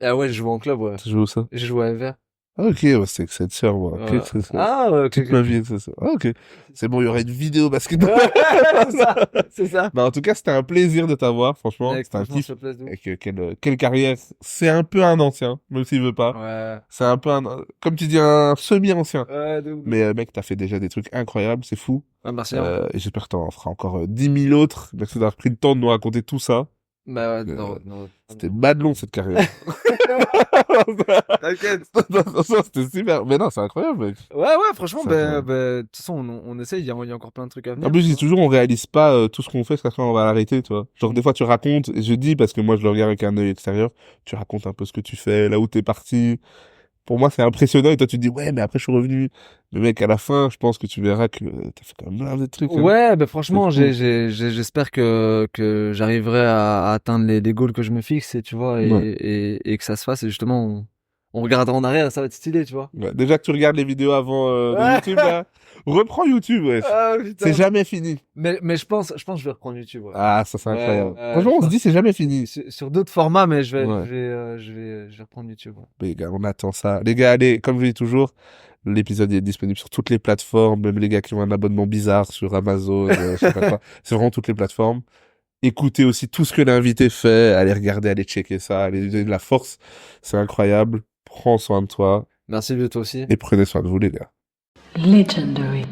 Ah ouais, je joue en club, ouais. T'as joué où ça? J'ai joué à Ever. Ah, ok, ouais, c'est Excelsior, moi. Ok, Ouais. c'est ça. Ah ouais, ok. Toute ma vie, c'est ça. Ah, ok. C'est bon, il y aurait une vidéo basket. C'est ça, c'est ça. Bah, en tout cas, c'était un plaisir de t'avoir, franchement. Mec, C'était un franchement, kiff. s'il te plaît, de ouf. Et quelle carrière. C'est un peu un ancien, même s'il veut pas. Ouais. C'est un peu un, comme tu dis, un semi-ancien. Ouais, de ouf. Mais mec, t'as fait déjà des trucs incroyables, c'est fou. Ouais, merci. Hein. Et j'espère que t'en feras encore 10 000 autres. Merci d'avoir pris le temps de nous raconter tout ça. Bah ouais, non. C'était bad long cette carrière. T'inquiète. Non, c'était super. Mais non, c'est incroyable, mec. Ouais, franchement, Ça, bah, de toute façon, on essaye, il y a encore plein de trucs à venir. En plus, je tu dis toujours, on réalise pas tout ce qu'on fait, parce qu'après on va l'arrêter, tu vois. Genre, des fois, tu racontes, et je dis, parce que moi, je le regarde avec un œil extérieur, tu racontes un peu ce que tu fais, là où t'es parti. Pour moi, c'est impressionnant, et toi, tu te dis, ouais, mais après, je suis revenu. Mais mec, à la fin, je pense que tu verras que t'as fait quand même plein de trucs. vois. hein. Ouais, bah franchement, C'est j'espère que j'arriverai à atteindre les goals que je me fixe, et tu vois, et que ça se fasse, et justement, on regardera en arrière, ça va être stylé, tu vois. Ouais, déjà que tu regardes les vidéos avant de Ouais. YouTube, là, reprends YouTube, ouais. Ah, putain. C'est jamais fini. Mais je pense que je vais reprendre YouTube, ouais. Ah, ça, c'est Ouais, incroyable. ouais, Franchement, on se je dit, c'est jamais fini. Sur d'autres formats, mais Ouais. je vais reprendre YouTube, ouais. Mais les gars, on attend ça. Les gars, allez, comme je dis toujours, l'épisode est disponible sur toutes les plateformes, même les gars qui ont un abonnement bizarre sur Amazon, je sais pas quoi. C'est vraiment toutes les plateformes. Écoutez aussi tout ce que l'invité fait, allez regarder, allez checker ça, allez lui donner de la force. C'est incroyable. Prends soin de toi Merci de toi aussi. et prenez soin de vous, les gars. Legendary.